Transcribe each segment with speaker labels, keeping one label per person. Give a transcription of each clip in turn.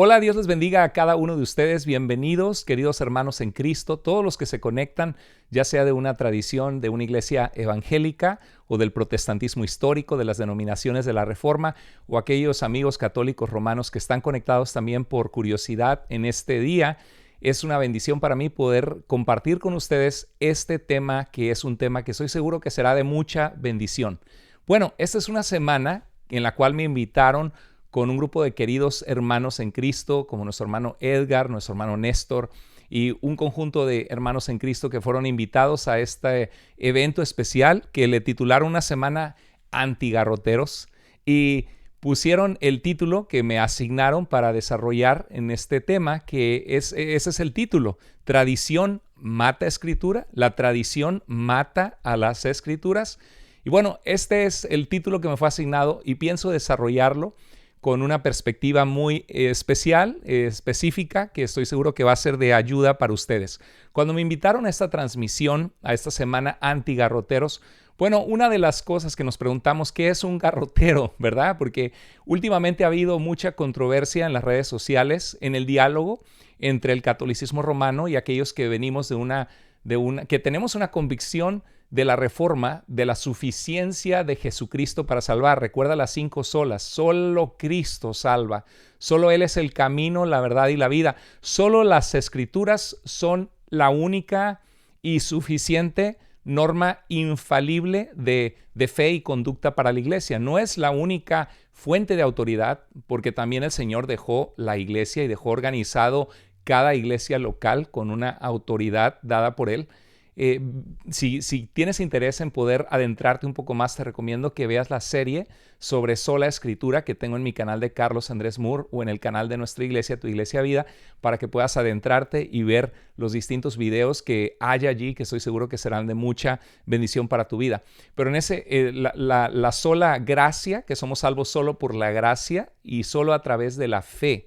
Speaker 1: Hola, Dios les bendiga a cada uno de ustedes. Bienvenidos, queridos hermanos en Cristo, todos los que se conectan, ya sea de una tradición, de una iglesia evangélica o del protestantismo histórico, de las denominaciones de la Reforma, o aquellos amigos católicos romanos que están conectados también por curiosidad en este día. Es una bendición para mí poder compartir con ustedes este tema, que es un tema que estoy seguro que será de mucha bendición. Bueno, esta es una semana en la cual me invitaron con un grupo de queridos hermanos en Cristo, como nuestro hermano Edgar, nuestro hermano Néstor, y un conjunto de hermanos en Cristo que fueron invitados a este evento especial que le titularon una semana antigarroteros y pusieron el título que me asignaron para desarrollar en este tema, ese es el título: Tradición mata escritura, la tradición mata a las escrituras. Y bueno, este es el título que me fue asignado y pienso desarrollarlo con una perspectiva muy especial, específica, que estoy seguro que va a ser de ayuda para ustedes. Cuando me invitaron a esta transmisión, a esta semana anti-garroteros, bueno, una de las cosas que nos preguntamos, ¿qué es un garrotero? ¿Verdad? Porque últimamente ha habido mucha controversia en las redes sociales, en el diálogo entre el catolicismo romano y aquellos que venimos que tenemos una convicción de la reforma, de la suficiencia de Jesucristo para salvar. Recuerda las 5 solas. Solo Cristo salva. Solo Él es el camino, la verdad y la vida. Solo las Escrituras son la única y suficiente norma infalible de fe y conducta para la iglesia. No es la única fuente de autoridad, porque también el Señor dejó la iglesia y dejó organizado cada iglesia local con una autoridad dada por Él. Si tienes interés en poder adentrarte un poco más, te recomiendo que veas la serie sobre sola escritura que tengo en mi canal de Carlos Andrés Moore o en el canal de nuestra iglesia, Tu Iglesia Vida, para que puedas adentrarte y ver los distintos videos que hay allí, que estoy seguro que serán de mucha bendición para tu vida. Pero en la sola gracia, que somos salvos solo por la gracia y solo a través de la fe.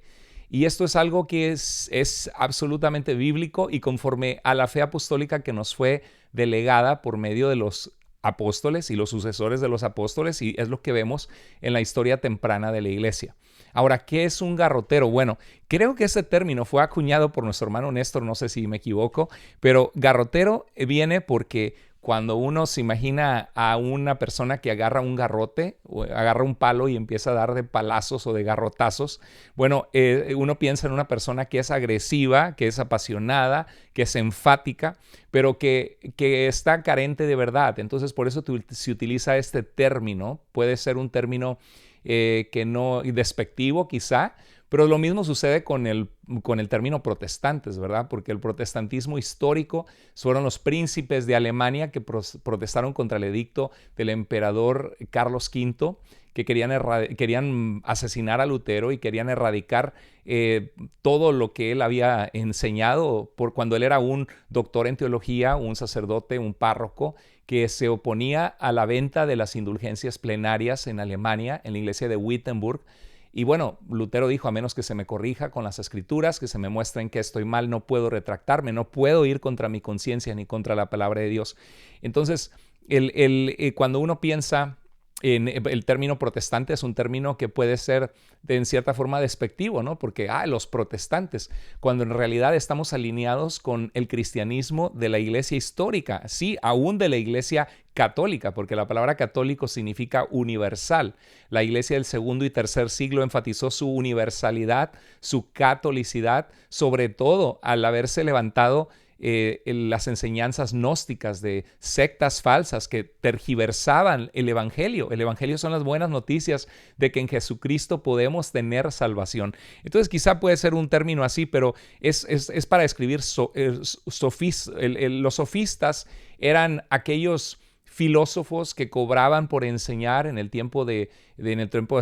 Speaker 1: Y esto es algo que es absolutamente bíblico y conforme a la fe apostólica que nos fue delegada por medio de los apóstoles y los sucesores de los apóstoles, y es lo que vemos en la historia temprana de la iglesia. Ahora, ¿qué es un garrotero? Bueno, creo que ese término fue acuñado por nuestro hermano Néstor, no sé si me equivoco, pero garrotero viene porque cuando uno se imagina a una persona que agarra un garrote o agarra un palo y empieza a dar de palazos o de garrotazos, bueno, uno piensa en una persona que es agresiva, que es apasionada, que es enfática, pero que está carente de verdad. Entonces, por eso se utiliza este término. Puede ser un término que no despectivo quizá, pero lo mismo sucede con el término protestantes, ¿verdad? Porque el protestantismo histórico fueron los príncipes de Alemania que protestaron contra el edicto del emperador Carlos V, que querían asesinar a Lutero y querían erradicar todo lo que él había enseñado por cuando él era un doctor en teología, un sacerdote, un párroco, que se oponía a la venta de las indulgencias plenarias en Alemania, en la iglesia de Wittenberg. Y bueno, Lutero dijo: a menos que se me corrija con las escrituras, que se me muestren que estoy mal, no puedo retractarme, no puedo ir contra mi conciencia ni contra la palabra de Dios. Entonces, cuando uno piensa en el término protestante, es un término que puede ser en cierta forma despectivo, ¿no? Porque, los protestantes, cuando en realidad estamos alineados con el cristianismo de la iglesia histórica, sí, aún de la iglesia católica, porque la palabra católico significa universal. La iglesia del segundo y tercer siglo enfatizó su universalidad, su catolicidad, sobre todo al haberse levantado las enseñanzas gnósticas de sectas falsas que tergiversaban el evangelio. El evangelio son las buenas noticias de que en Jesucristo podemos tener salvación. Entonces quizá puede ser un término así, pero es para escribir los sofistas eran aquellos filósofos que cobraban por enseñar en el tiempo de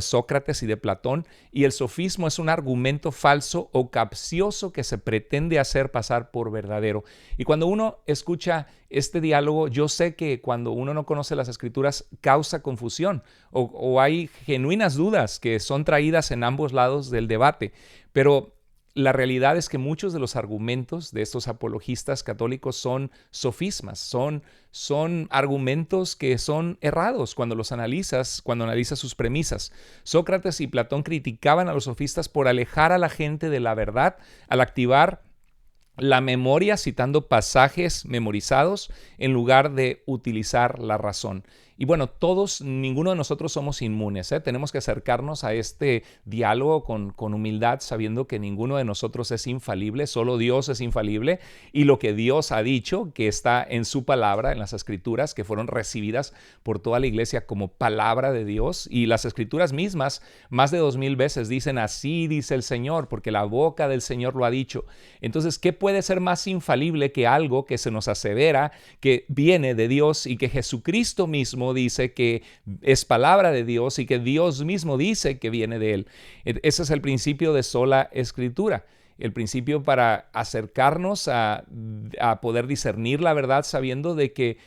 Speaker 1: Sócrates y de Platón, y el sofismo es un argumento falso o capcioso que se pretende hacer pasar por verdadero. Y cuando uno escucha este diálogo, yo sé que cuando uno no conoce las escrituras causa confusión o hay genuinas dudas que son traídas en ambos lados del debate, pero la realidad es que muchos de los argumentos de estos apologistas católicos son sofismas, son argumentos que son errados cuando los analizas, cuando analizas sus premisas. Sócrates y Platón criticaban a los sofistas por alejar a la gente de la verdad al activar la memoria citando pasajes memorizados en lugar de utilizar la razón. Y bueno, ninguno de nosotros somos inmunes, ¿eh? Tenemos que acercarnos a este diálogo con humildad, sabiendo que ninguno de nosotros es infalible, solo Dios es infalible, y lo que Dios ha dicho, que está en su palabra, en las Escrituras, que fueron recibidas por toda la iglesia como palabra de Dios, y las Escrituras mismas, más de 2000 veces dicen, así dice el Señor, porque la boca del Señor lo ha dicho. Entonces, ¿qué puede ser más infalible que algo que se nos asevera, que viene de Dios y que Jesucristo mismo dice que es palabra de Dios y que Dios mismo dice que viene de Él? Ese es el principio de sola escritura, el principio para acercarnos a poder discernir la verdad sabiendo de que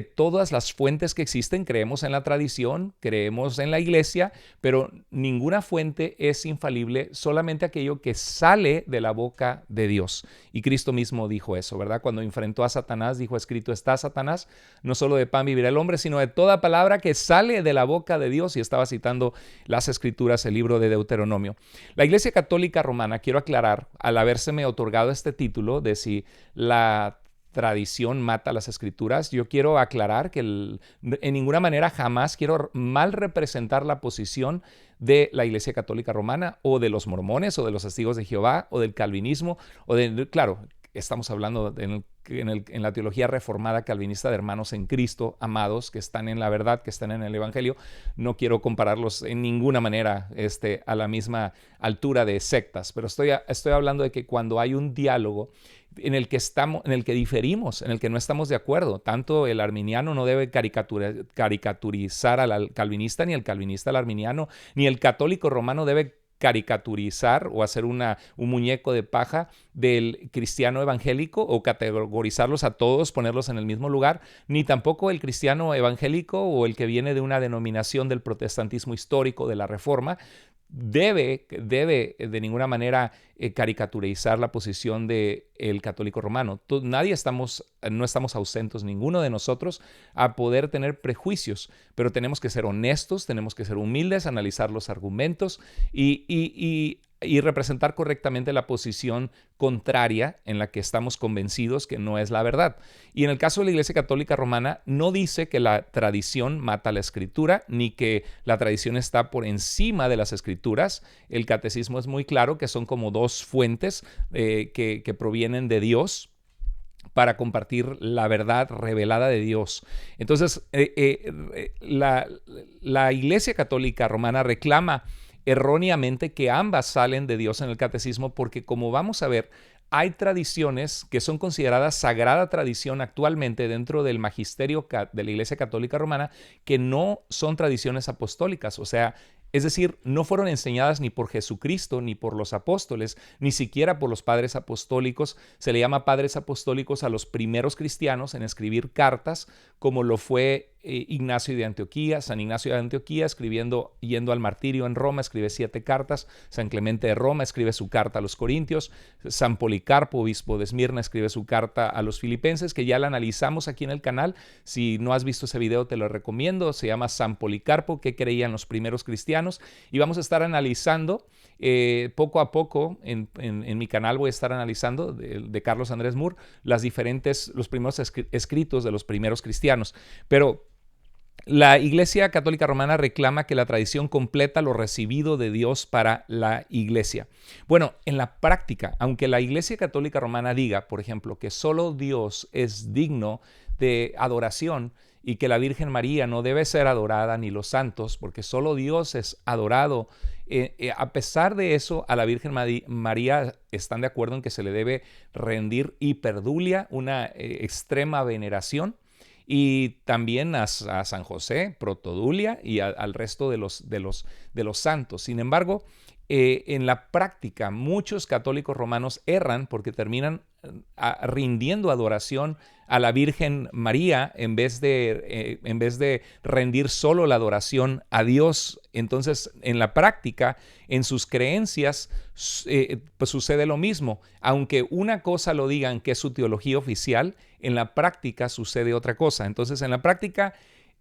Speaker 1: todas las fuentes que existen, creemos en la tradición, creemos en la iglesia, pero ninguna fuente es infalible, solamente aquello que sale de la boca de Dios. Y Cristo mismo dijo eso, ¿verdad? Cuando enfrentó a Satanás, dijo, escrito está, Satanás, no solo de pan vivirá el hombre, sino de toda palabra que sale de la boca de Dios. Y estaba citando las Escrituras, el libro de Deuteronomio. La Iglesia Católica Romana, quiero aclarar, al habérseme otorgado este título de si la tradición mata las Escrituras, yo quiero aclarar que en ninguna manera jamás quiero mal representar la posición de la Iglesia Católica Romana o de los mormones o de los testigos de Jehová o del calvinismo claro, estamos hablando en la teología reformada calvinista de hermanos en Cristo, amados, que están en la verdad, que están en el Evangelio. No quiero compararlos en ninguna manera a la misma altura de sectas, pero estoy hablando de que cuando hay un diálogo en el que diferimos, en el que no estamos de acuerdo, tanto el arminiano no debe caricaturizar al calvinista, ni el calvinista al arminiano, ni el católico romano debe caricaturizar o hacer un muñeco de paja del cristiano evangélico o categorizarlos a todos, ponerlos en el mismo lugar, ni tampoco el cristiano evangélico o el que viene de una denominación del protestantismo histórico, de la Reforma, debe de ninguna manera caricaturizar la posición del católico romano. No estamos ausentes, ninguno de nosotros, a poder tener prejuicios, pero tenemos que ser honestos, tenemos que ser humildes, analizar los argumentos y representar correctamente la posición contraria en la que estamos convencidos que no es la verdad. Y en el caso de la Iglesia Católica Romana, no dice que la tradición mata la Escritura, ni que la tradición está por encima de las Escrituras. El catecismo es muy claro que son como dos fuentes que provienen de Dios para compartir la verdad revelada de Dios. Entonces, la Iglesia Católica Romana reclama erróneamente que ambas salen de Dios en el catecismo porque, como vamos a ver, hay tradiciones que son consideradas sagrada tradición actualmente dentro del magisterio de la Iglesia Católica Romana que no son tradiciones apostólicas, o sea, es decir, no fueron enseñadas ni por Jesucristo, ni por los apóstoles, ni siquiera por los padres apostólicos. Se le llama padres apostólicos a los primeros cristianos en escribir cartas, como lo fue Ignacio de Antioquía. San Ignacio de Antioquía, yendo al martirio en Roma, escribe 7 cartas. San Clemente de Roma escribe su carta a los Corintios. San Policarpo, obispo de Esmirna, escribe su carta a los Filipenses, que ya la analizamos aquí en el canal. Si no has visto ese video, te lo recomiendo. Se llama San Policarpo, ¿qué creían los primeros cristianos? Y vamos a estar analizando poco a poco, en mi canal voy a estar analizando de Carlos Andrés Moore los primeros escritos de los primeros cristianos. Pero la Iglesia Católica Romana reclama que la tradición completa lo recibido de Dios para la Iglesia. Bueno, en la práctica, aunque la Iglesia Católica Romana diga, por ejemplo, que solo Dios es digno de adoración y que la Virgen María no debe ser adorada ni los santos, porque solo Dios es adorado, a pesar de eso, a la Virgen María están de acuerdo en que se le debe rendir hiperdulia, una extrema veneración, y también a San José, protodulia, y al resto de los santos. Sin embargo, en la práctica muchos católicos romanos erran porque terminan rindiendo adoración a la Virgen María en vez de rendir solo la adoración a Dios. Entonces, en la práctica, en sus creencias, pues sucede lo mismo. Aunque una cosa lo digan que es su teología oficial, en la práctica sucede otra cosa. Entonces, en la práctica,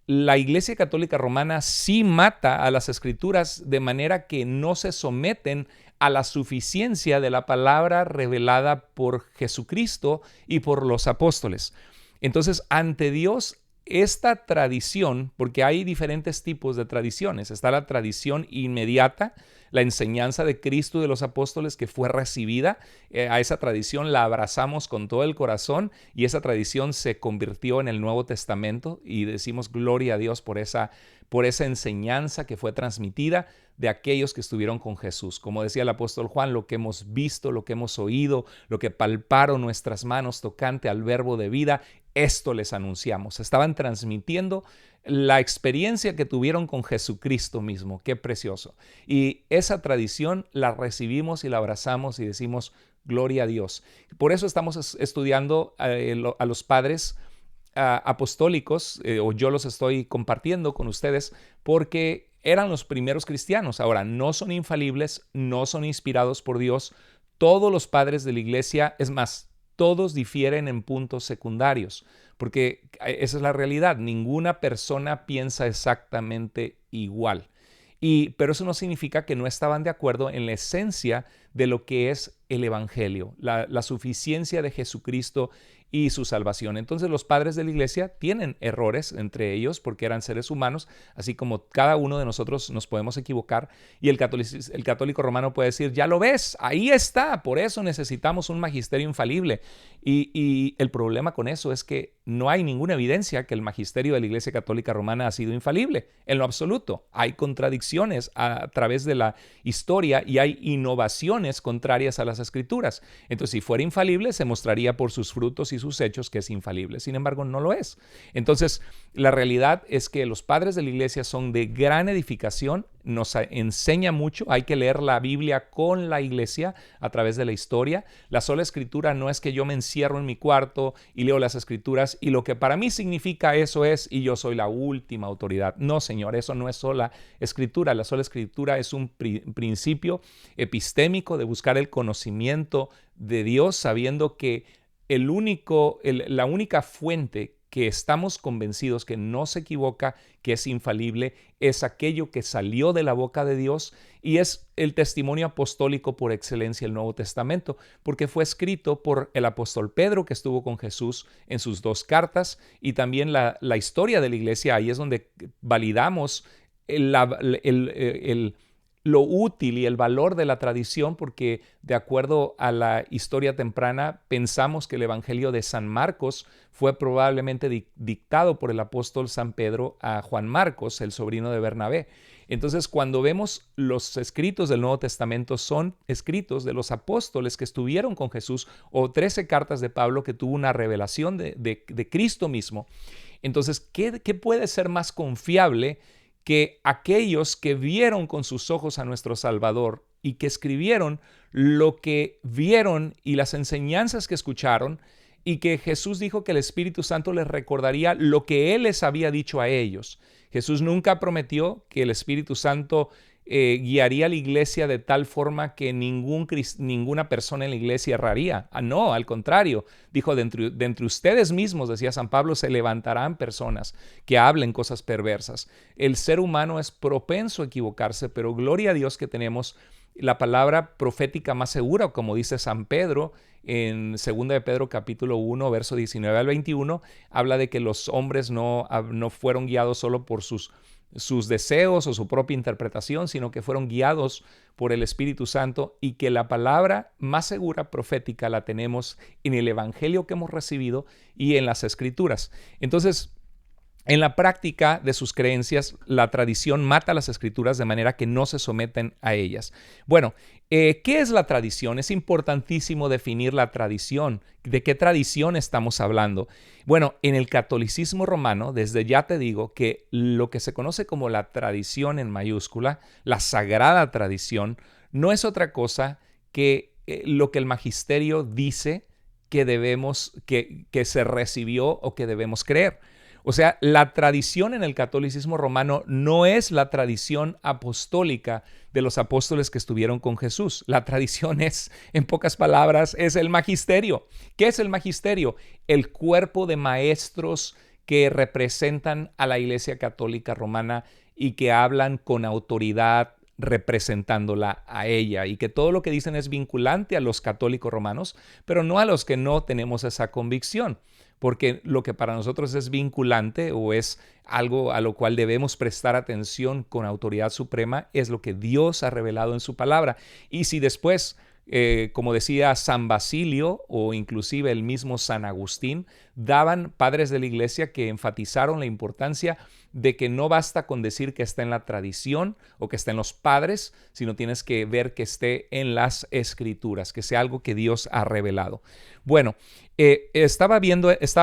Speaker 1: la Iglesia Católica Romana sí mata a las Escrituras de manera que no se someten a la suficiencia de la palabra revelada por Jesucristo y por los apóstoles. Entonces, ante Dios, esta tradición, porque hay diferentes tipos de tradiciones, está la tradición inmediata, la enseñanza de Cristo y de los apóstoles que fue recibida, a esa tradición la abrazamos con todo el corazón y esa tradición se convirtió en el Nuevo Testamento y decimos gloria a Dios por esa enseñanza que fue transmitida de aquellos que estuvieron con Jesús. Como decía el apóstol Juan, lo que hemos visto, lo que hemos oído, lo que palparon nuestras manos tocante al verbo de vida, esto les anunciamos. Estaban transmitiendo la experiencia que tuvieron con Jesucristo mismo. Qué precioso. Y esa tradición la recibimos y la abrazamos y decimos gloria a Dios. Por eso estamos estudiando a los padres apostólicos, o yo los estoy compartiendo con ustedes porque eran los primeros cristianos. Ahora, no son infalibles, no son inspirados por Dios. Todos los padres de la iglesia, es más, todos difieren en puntos secundarios, porque esa es la realidad. Ninguna persona piensa exactamente igual. Pero eso no significa que no estaban de acuerdo en la esencia de lo que es el Evangelio, la suficiencia de Jesucristo y su salvación. Entonces los padres de la iglesia tienen errores entre ellos porque eran seres humanos, así como cada uno de nosotros nos podemos equivocar, y el católico romano puede decir, ya lo ves, ahí está, por eso necesitamos un magisterio infalible. Y el problema con eso es que no hay ninguna evidencia que el magisterio de la Iglesia Católica Romana ha sido infalible, en lo absoluto. Hay contradicciones a través de la historia y hay innovaciones contrarias a las Escrituras. Entonces, si fuera infalible, se mostraría por sus frutos y sus hechos que es infalible. Sin embargo, no lo es. Entonces, la realidad es que los padres de la Iglesia son de gran edificación, nos enseña mucho. Hay que leer la Biblia con la iglesia a través de la historia. La sola escritura no es que yo me encierro en mi cuarto y leo las escrituras y lo que para mí significa eso es y yo soy la última autoridad. No, Señor, eso no es sola escritura. La sola escritura es un principio epistémico de buscar el conocimiento de Dios, sabiendo que la única fuente que estamos convencidos que no se equivoca, que es infalible, es aquello que salió de la boca de Dios y es el testimonio apostólico por excelencia del Nuevo Testamento, porque fue escrito por el apóstol Pedro que estuvo con Jesús en sus 2 cartas y también la historia de la iglesia. Ahí es donde validamos lo útil y el valor de la tradición, porque de acuerdo a la historia temprana pensamos que el Evangelio de San Marcos fue probablemente dictado por el apóstol San Pedro a Juan Marcos, el sobrino de Bernabé. Entonces, cuando vemos los escritos del Nuevo Testamento, son escritos de los apóstoles que estuvieron con Jesús, o 13 cartas de Pablo que tuvo una revelación de Cristo mismo. Entonces, ¿qué puede ser más confiable que aquellos que vieron con sus ojos a nuestro Salvador y que escribieron lo que vieron y las enseñanzas que escucharon, y que Jesús dijo que el Espíritu Santo les recordaría lo que Él les había dicho a ellos? Jesús nunca prometió que el Espíritu Santo guiaría a la iglesia de tal forma que ninguna persona en la iglesia erraría. No, al contrario, dijo, de entre ustedes mismos, decía San Pablo, se levantarán personas que hablen cosas perversas. El ser humano es propenso a equivocarse, pero gloria a Dios que tenemos la palabra profética más segura, como dice San Pedro en 2 de Pedro capítulo 1, verso 19 al 21, habla de que los hombres no fueron guiados solo por sus deseos o su propia interpretación, sino que fueron guiados por el Espíritu Santo, y que la palabra más segura profética la tenemos en el Evangelio que hemos recibido y en las Escrituras. Entonces, en la práctica de sus creencias, la tradición mata las Escrituras de manera que no se someten a ellas. Bueno, ¿qué es la tradición? Es importantísimo definir la tradición. ¿De qué tradición estamos hablando? Bueno, en el catolicismo romano, desde ya te digo que lo que se conoce como la tradición en mayúscula, la sagrada tradición, no es otra cosa que lo que el magisterio dice que que se recibió o que debemos creer. O sea, la tradición en el catolicismo romano no es la tradición apostólica de los apóstoles que estuvieron con Jesús. La tradición es, en pocas palabras, es el magisterio. ¿Qué es el magisterio? El cuerpo de maestros que representan a la Iglesia Católica Romana y que hablan con autoridad representándola a ella, y que todo lo que dicen es vinculante a los católicos romanos, pero no a los que no tenemos esa convicción, porque lo que para nosotros es vinculante o es algo a lo cual debemos prestar atención con autoridad suprema es lo que Dios ha revelado en su palabra. Y si después, como decía San Basilio o inclusive el mismo San Agustín, daban padres de la iglesia que enfatizaron la importancia de que no basta con decir que está en la tradición o que está en los padres, sino tienes que ver que esté en las escrituras, que sea algo que Dios ha revelado. Bueno, estaba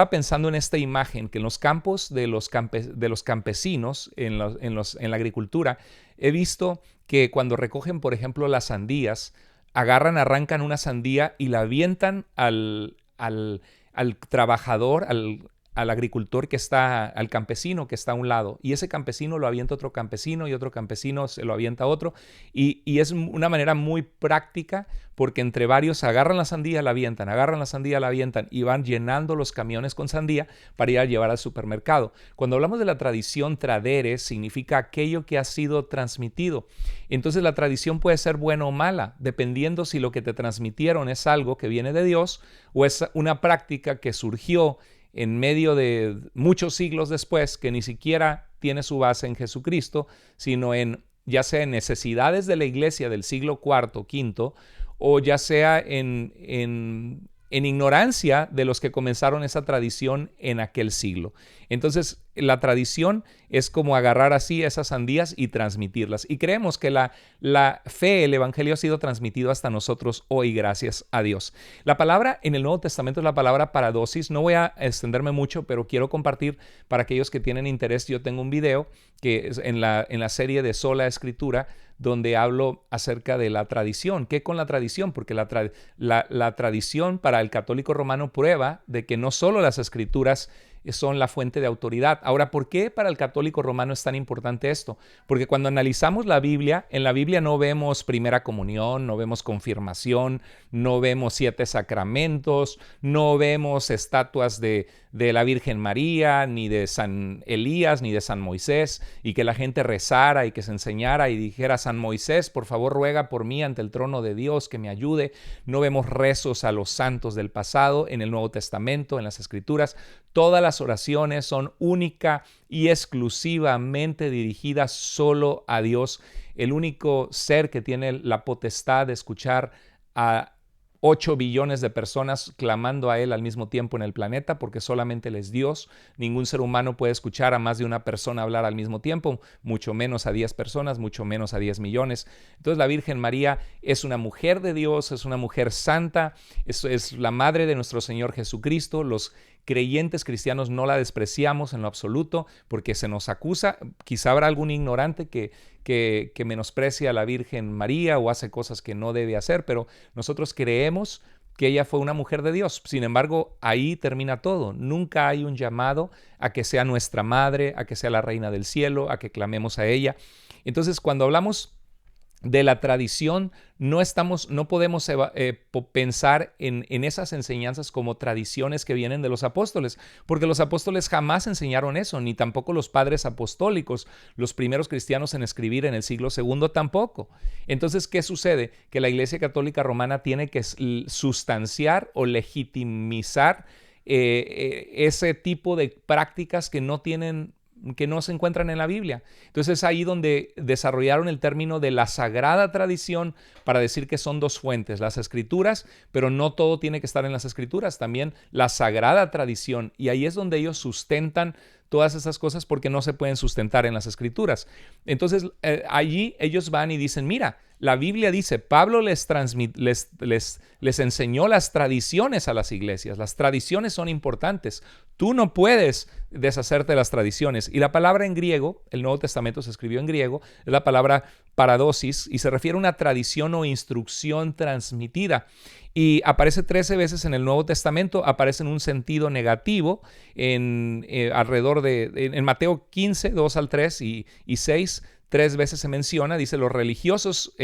Speaker 1: pensando en esta imagen que en los campos de los campesinos, en la agricultura, he visto que cuando recogen, por ejemplo, las sandías, arrancan una sandía y la avientan al trabajador, al agricultor que está, al campesino que está a un lado, y ese campesino lo avienta otro campesino y otro campesino se lo avienta a otro, y es una manera muy práctica porque entre varios agarran la sandía, la avientan, agarran la sandía, la avientan y van llenando los camiones con sandía para ir a llevar al supermercado. Cuando hablamos de la tradición, tradere significa aquello que ha sido transmitido. Entonces la tradición puede ser buena o mala, dependiendo si lo que te transmitieron es algo que viene de Dios o es una práctica que surgió en medio de muchos siglos después, que ni siquiera tiene su base en Jesucristo, sino en ya sea en necesidades de la iglesia del siglo IV, V, o ya sea en ignorancia de los que comenzaron esa tradición en aquel siglo. Entonces, la tradición es como agarrar así esas sandías y transmitirlas. Y creemos que la fe, el evangelio ha sido transmitido hasta nosotros hoy, gracias a Dios. La palabra en el Nuevo Testamento es la palabra paradosis. No voy a extenderme mucho, pero quiero compartir para aquellos que tienen interés. Yo tengo un video que es en la serie de Sola Escritura, donde hablo acerca de la tradición. ¿Qué con la tradición? Porque la tradición para el católico romano prueba de que no solo las escrituras son la fuente de autoridad. Ahora, ¿por qué para el católico romano es tan importante esto? Porque cuando analizamos la Biblia, en la Biblia no vemos primera comunión, no vemos confirmación, no vemos 7 sacramentos, no vemos estatuas de la Virgen María, ni de San Elías, ni de San Moisés, y que la gente rezara y que se enseñara y dijera: San Moisés, por favor, ruega por mí ante el trono de Dios, que me ayude. No vemos rezos a los santos del pasado en el Nuevo Testamento, en las Escrituras. Todas las oraciones son única y exclusivamente dirigidas solo a Dios, el único ser que tiene la potestad de escuchar a 8 billones de personas clamando a Él al mismo tiempo en el planeta, porque solamente Él es Dios. Ningún ser humano puede escuchar a más de una persona hablar al mismo tiempo, mucho menos a 10 personas, mucho menos a 10 millones. Entonces la Virgen María es una mujer de Dios, es una mujer santa, es la madre de nuestro Señor Jesucristo. Los creyentes cristianos no la despreciamos en lo absoluto porque se nos acusa. Quizá habrá algún ignorante que menosprecia a la Virgen María o hace cosas que no debe hacer, pero nosotros creemos que ella fue una mujer de Dios. Sin embargo, ahí termina todo. Nunca hay un llamado a que sea nuestra madre, a que sea la reina del cielo, a que clamemos a ella. Entonces, cuando hablamos de la tradición, no podemos pensar en esas enseñanzas como tradiciones que vienen de los apóstoles, porque los apóstoles jamás enseñaron eso, ni tampoco los padres apostólicos, los primeros cristianos en escribir en el siglo II tampoco. Entonces, ¿qué sucede? Que la Iglesia Católica Romana tiene que sustanciar o legitimizar ese tipo de prácticas que no se encuentran en la Biblia. Entonces es ahí donde desarrollaron el término de la sagrada tradición para decir que son dos fuentes, las escrituras, pero no todo tiene que estar en las escrituras, también la sagrada tradición, y ahí es donde ellos sustentan todas esas cosas porque no se pueden sustentar en las escrituras. Entonces allí ellos van y dicen: mira, la Biblia dice, Pablo les enseñó las tradiciones a las iglesias. Las tradiciones son importantes. Tú no puedes deshacerte de las tradiciones. Y la palabra en griego, el Nuevo Testamento se escribió en griego, es la palabra paradosis y se refiere a una tradición o instrucción transmitida. Y aparece 13 veces en el Nuevo Testamento, aparece en un sentido negativo en Mateo 15, 2 al 3 y 6, 3 veces se menciona, dice los religiosos,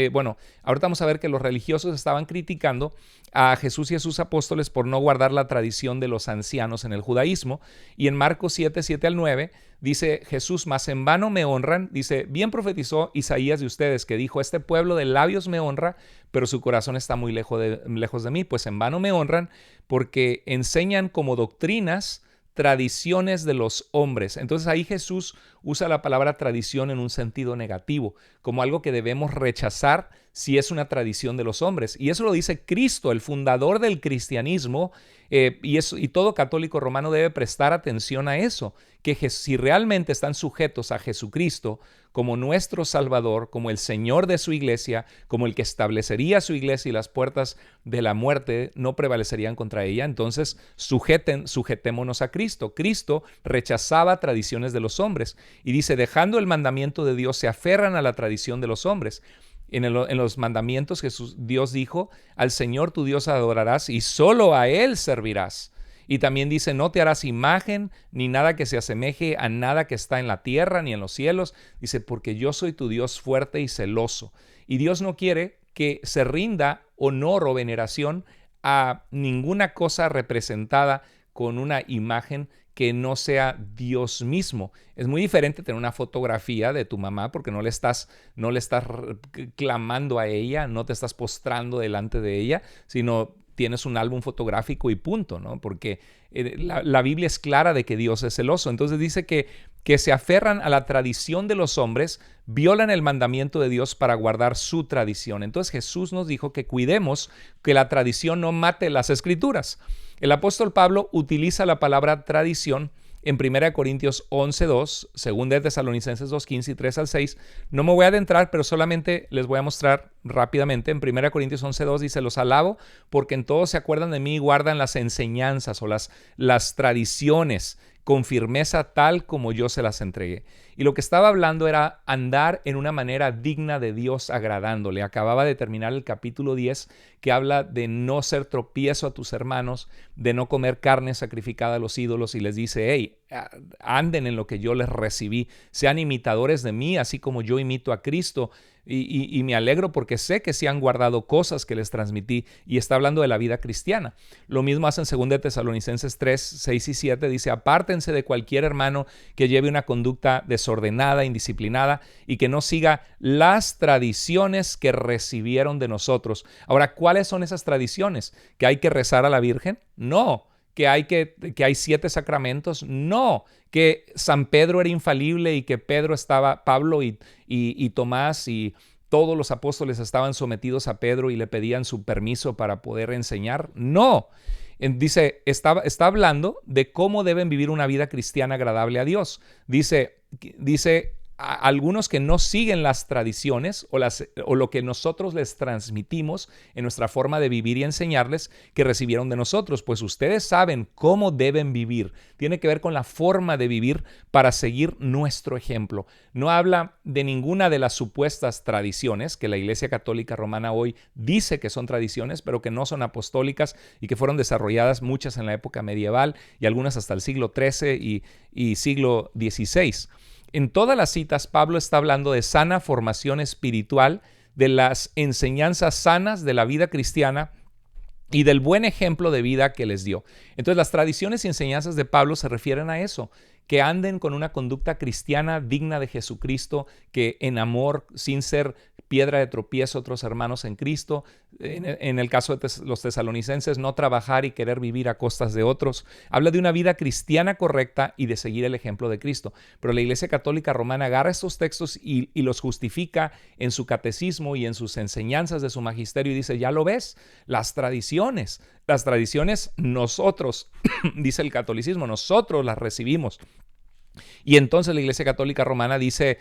Speaker 1: ahorita vamos a ver que los religiosos estaban criticando a Jesús y a sus apóstoles por no guardar la tradición de los ancianos en el judaísmo. Y en Marcos 7, 7 al 9, dice Jesús, mas en vano me honran, dice, bien profetizó Isaías de ustedes, que dijo, este pueblo de labios me honra, pero su corazón está muy lejos de mí, pues en vano me honran, porque enseñan como doctrinas tradiciones de los hombres. Entonces ahí Jesús usa la palabra tradición en un sentido negativo, como algo que debemos rechazar si es una tradición de los hombres. Y eso lo dice Cristo, el fundador del cristianismo, y todo católico romano debe prestar atención a eso, que si realmente están sujetos a Jesucristo como nuestro Salvador, como el Señor de su iglesia, como el que establecería su iglesia y las puertas de la muerte no prevalecerían contra ella, entonces sujetémonos a Cristo. Cristo rechazaba tradiciones de los hombres y dice, dejando el mandamiento de Dios, se aferran a la tradición de los hombres. En los mandamientos Dios dijo, al Señor tu Dios adorarás y solo a Él servirás. Y también dice, no te harás imagen ni nada que se asemeje a nada que está en la tierra ni en los cielos. Dice, porque yo soy tu Dios fuerte y celoso. Y Dios no quiere que se rinda honor o veneración a ninguna cosa representada con una imagen que no sea Dios mismo. Es muy diferente tener una fotografía de tu mamá porque no le estás clamando a ella, no te estás postrando delante de ella, sino tienes un álbum fotográfico y punto, ¿no? Porque la Biblia es clara de que Dios es celoso. Entonces dice que se aferran a la tradición de los hombres, violan el mandamiento de Dios para guardar su tradición. Entonces Jesús nos dijo que cuidemos que la tradición no mate las Escrituras. El apóstol Pablo utiliza la palabra tradición en 1 Corintios 11:2, 2 de Tesalonicenses 2:15 y 3 al 6. No me voy a adentrar, pero solamente les voy a mostrar rápidamente. En 1 Corintios 11:2 dice, los alabo porque en todo se acuerdan de mí y guardan las enseñanzas o las tradiciones con firmeza tal como yo se las entregué. Y lo que estaba hablando era andar en una manera digna de Dios, agradándole. Acababa de terminar el capítulo 10 que habla de no ser tropiezo a tus hermanos, de no comer carne sacrificada a los ídolos y les dice, hey, anden en lo que yo les recibí, sean imitadores de mí, así como yo imito a Cristo. Y me alegro porque sé que se han guardado cosas que les transmití y está hablando de la vida cristiana. Lo mismo hace en 2 de Tesalonicenses 3, 6 y 7, dice, apártense de cualquier hermano que lleve una conducta desordenada, indisciplinada y que no siga las tradiciones que recibieron de nosotros. Ahora, ¿cuáles son esas tradiciones? ¿Que hay que rezar a la Virgen? No. ¿Que hay 7 sacramentos? No. ¿Que San Pedro era infalible y que Pablo y Tomás y todos los apóstoles estaban sometidos a Pedro y le pedían su permiso para poder enseñar? No. Dice, está hablando de cómo deben vivir una vida cristiana agradable a Dios. Dice algunos que no siguen las tradiciones o lo que nosotros les transmitimos en nuestra forma de vivir y enseñarles que recibieron de nosotros, pues ustedes saben cómo deben vivir. Tiene que ver con la forma de vivir para seguir nuestro ejemplo. No habla de ninguna de las supuestas tradiciones que la Iglesia Católica Romana hoy dice que son tradiciones, pero que no son apostólicas y que fueron desarrolladas muchas en la época medieval y algunas hasta el siglo XIII y siglo XVI. En todas las citas, Pablo está hablando de sana formación espiritual, de las enseñanzas sanas de la vida cristiana y del buen ejemplo de vida que les dio. Entonces, las tradiciones y enseñanzas de Pablo se refieren a eso, que anden con una conducta cristiana digna de Jesucristo, que en amor, sin ser piedra de tropiezo a otros hermanos en Cristo. En el caso de los tesalonicenses, no trabajar y querer vivir a costas de otros. Habla de una vida cristiana correcta y de seguir el ejemplo de Cristo. Pero la Iglesia Católica Romana agarra estos textos y los justifica en su catecismo y en sus enseñanzas de su magisterio y dice, ya lo ves, las tradiciones nosotros, dice el catolicismo, nosotros las recibimos. Y entonces la Iglesia Católica Romana dice,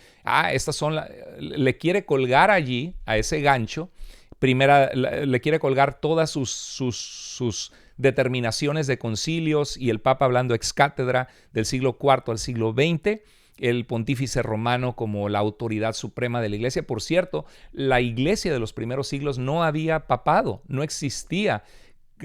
Speaker 1: le quiere colgar allí, a ese gancho, le quiere colgar todas sus determinaciones de concilios y el Papa hablando ex cátedra del siglo IV al siglo XX, el pontífice romano como la autoridad suprema de la iglesia. Por cierto, la iglesia de los primeros siglos no había papado, no existía.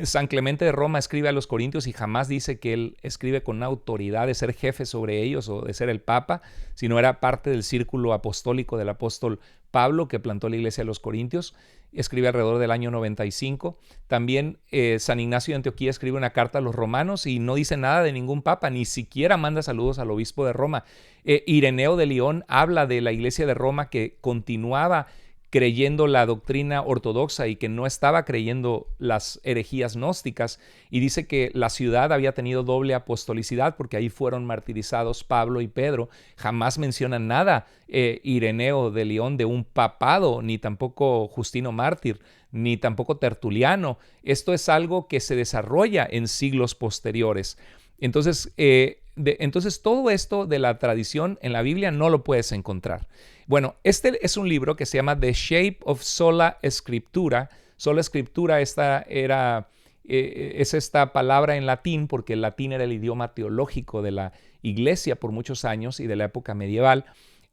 Speaker 1: San Clemente de Roma escribe a los Corintios y jamás dice que él escribe con una autoridad de ser jefe sobre ellos o de ser el Papa, sino era parte del círculo apostólico del apóstol Pablo, que plantó la iglesia de los Corintios. Escribe alrededor del año 95. También San Ignacio de Antioquía escribe una carta a los romanos y no dice nada de ningún papa, ni siquiera manda saludos al obispo de Roma. Ireneo de León habla de la iglesia de Roma que continuaba creyendo la doctrina ortodoxa y que no estaba creyendo las herejías gnósticas, y dice que la ciudad había tenido doble apostolicidad porque ahí fueron martirizados Pablo y Pedro. Jamás menciona nada Ireneo de León de un papado, ni tampoco Justino Mártir, ni tampoco Tertuliano. Esto es algo que se desarrolla en siglos posteriores. Entonces, todo esto de la tradición en la Biblia no lo puedes encontrar. Bueno, este es un libro que se llama The Shape of Sola Scriptura. Sola Scriptura es esta palabra en latín, porque el latín era el idioma teológico de la iglesia por muchos años y de la época medieval.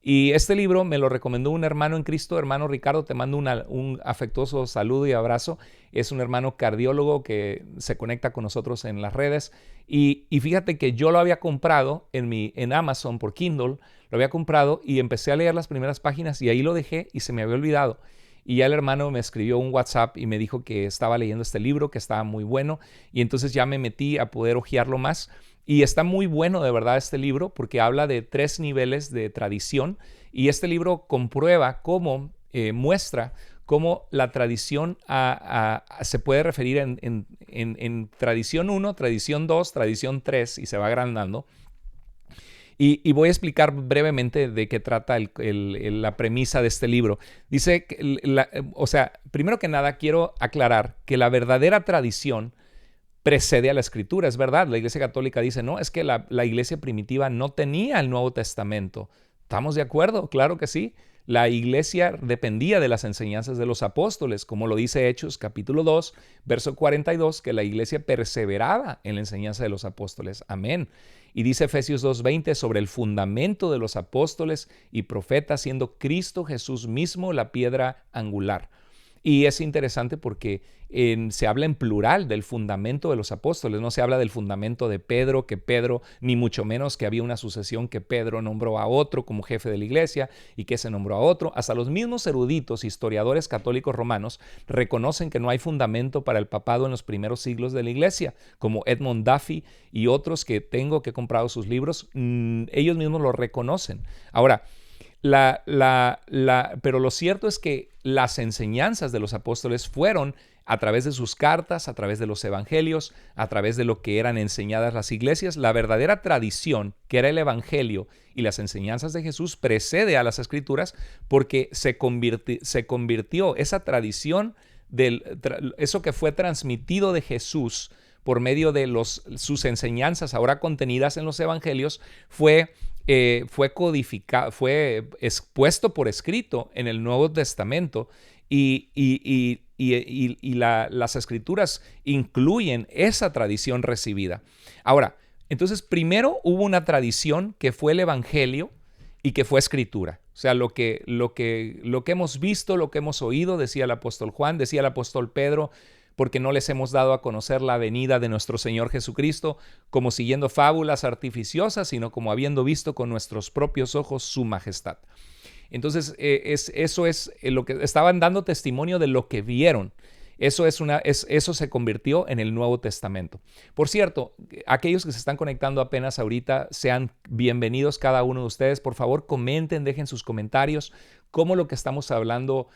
Speaker 1: Y este libro me lo recomendó un hermano en Cristo. Hermano Ricardo, te mando un afectuoso saludo y abrazo. Es un hermano cardiólogo que se conecta con nosotros en las redes. Y fíjate que yo lo había comprado en Amazon por Kindle. Lo había comprado y empecé a leer las primeras páginas y ahí lo dejé y se me había olvidado. Y ya el hermano me escribió un WhatsApp y me dijo que estaba leyendo este libro, que estaba muy bueno. Y entonces ya me metí a poder hojearlo más. Y está muy bueno de verdad este libro porque habla de 3 niveles de tradición, y este libro comprueba muestra cómo la tradición se puede referir en tradición 1, tradición 2, tradición 3 y se va agrandando. Y voy a explicar brevemente de qué trata la premisa de este libro. Dice, primero que nada quiero aclarar que la verdadera tradición precede a la Escritura. Es verdad, la Iglesia Católica dice, no, es que la Iglesia primitiva no tenía el Nuevo Testamento. ¿Estamos de acuerdo? Claro que sí. La Iglesia dependía de las enseñanzas de los apóstoles, como lo dice Hechos capítulo 2, verso 42, que la Iglesia perseveraba en la enseñanza de los apóstoles. Amén. Y dice Efesios 2:20 sobre el fundamento de los apóstoles y profetas, siendo Cristo Jesús mismo la piedra angular. Y es interesante porque se habla en plural del fundamento de los apóstoles. No se habla del fundamento de Pedro, que Pedro, ni mucho menos que había una sucesión que Pedro nombró a otro como jefe de la iglesia y que se nombró a otro. Hasta los mismos eruditos, historiadores católicos romanos, reconocen que no hay fundamento para el papado en los primeros siglos de la iglesia, como Edmund Duffy y otros que he comprado sus libros. Ellos mismos lo reconocen. Ahora, pero lo cierto es que las enseñanzas de los apóstoles fueron a través de sus cartas, a través de los evangelios, a través de lo que eran enseñadas las iglesias. La verdadera tradición, que era el evangelio y las enseñanzas de Jesús, precede a las escrituras porque se convirtió esa tradición, eso que fue transmitido de Jesús por medio de sus enseñanzas ahora contenidas en los evangelios, fue codificado, fue expuesto por escrito en el Nuevo Testamento, y las escrituras incluyen esa tradición recibida. Ahora, entonces primero hubo una tradición que fue el evangelio y que fue escritura. O sea, lo que hemos visto, lo que hemos oído, decía el apóstol Juan, decía el apóstol Pedro, porque no les hemos dado a conocer la venida de nuestro Señor Jesucristo como siguiendo fábulas artificiosas, sino como habiendo visto con nuestros propios ojos su majestad. Entonces, eso es lo que estaban dando testimonio de lo que vieron. Eso se convirtió en el Nuevo Testamento. Por cierto, aquellos que se están conectando apenas ahorita, sean bienvenidos cada uno de ustedes. Por favor, comenten, dejen sus comentarios, cómo lo que estamos hablando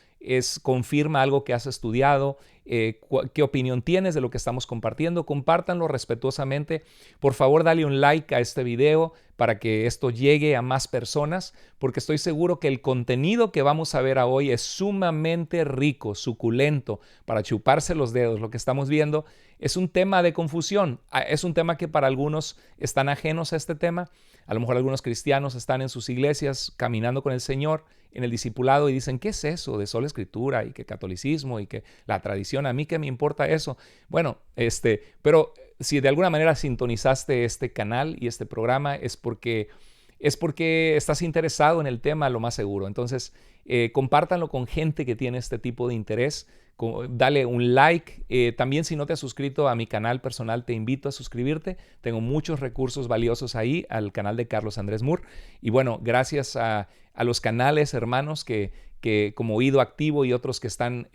Speaker 1: confirma algo que has estudiado, qué opinión tienes de lo que estamos compartiendo. Compártanlo respetuosamente. Por favor, dale un like a este video para que esto llegue a más personas, porque estoy seguro que el contenido que vamos a ver hoy es sumamente rico, suculento, para chuparse los dedos. Lo que estamos viendo es un tema de confusión. Es un tema que para algunos están ajenos a este tema. A lo mejor algunos cristianos están en sus iglesias caminando con el Señor en el discipulado y dicen, ¿qué es eso de sola escritura y que catolicismo y que la tradición? ¿A mí qué me importa eso? Bueno, pero si de alguna manera sintonizaste este canal y este programa es porque es porque estás interesado en el tema, lo más seguro. Entonces, compártanlo con gente que tiene este tipo de interés. Dale un like. También, si no te has suscrito a mi canal personal, te invito a suscribirte. Tengo muchos recursos valiosos ahí al canal de Carlos Andrés Moore. Y bueno, gracias a los canales hermanos que como Oído Activo y otros que están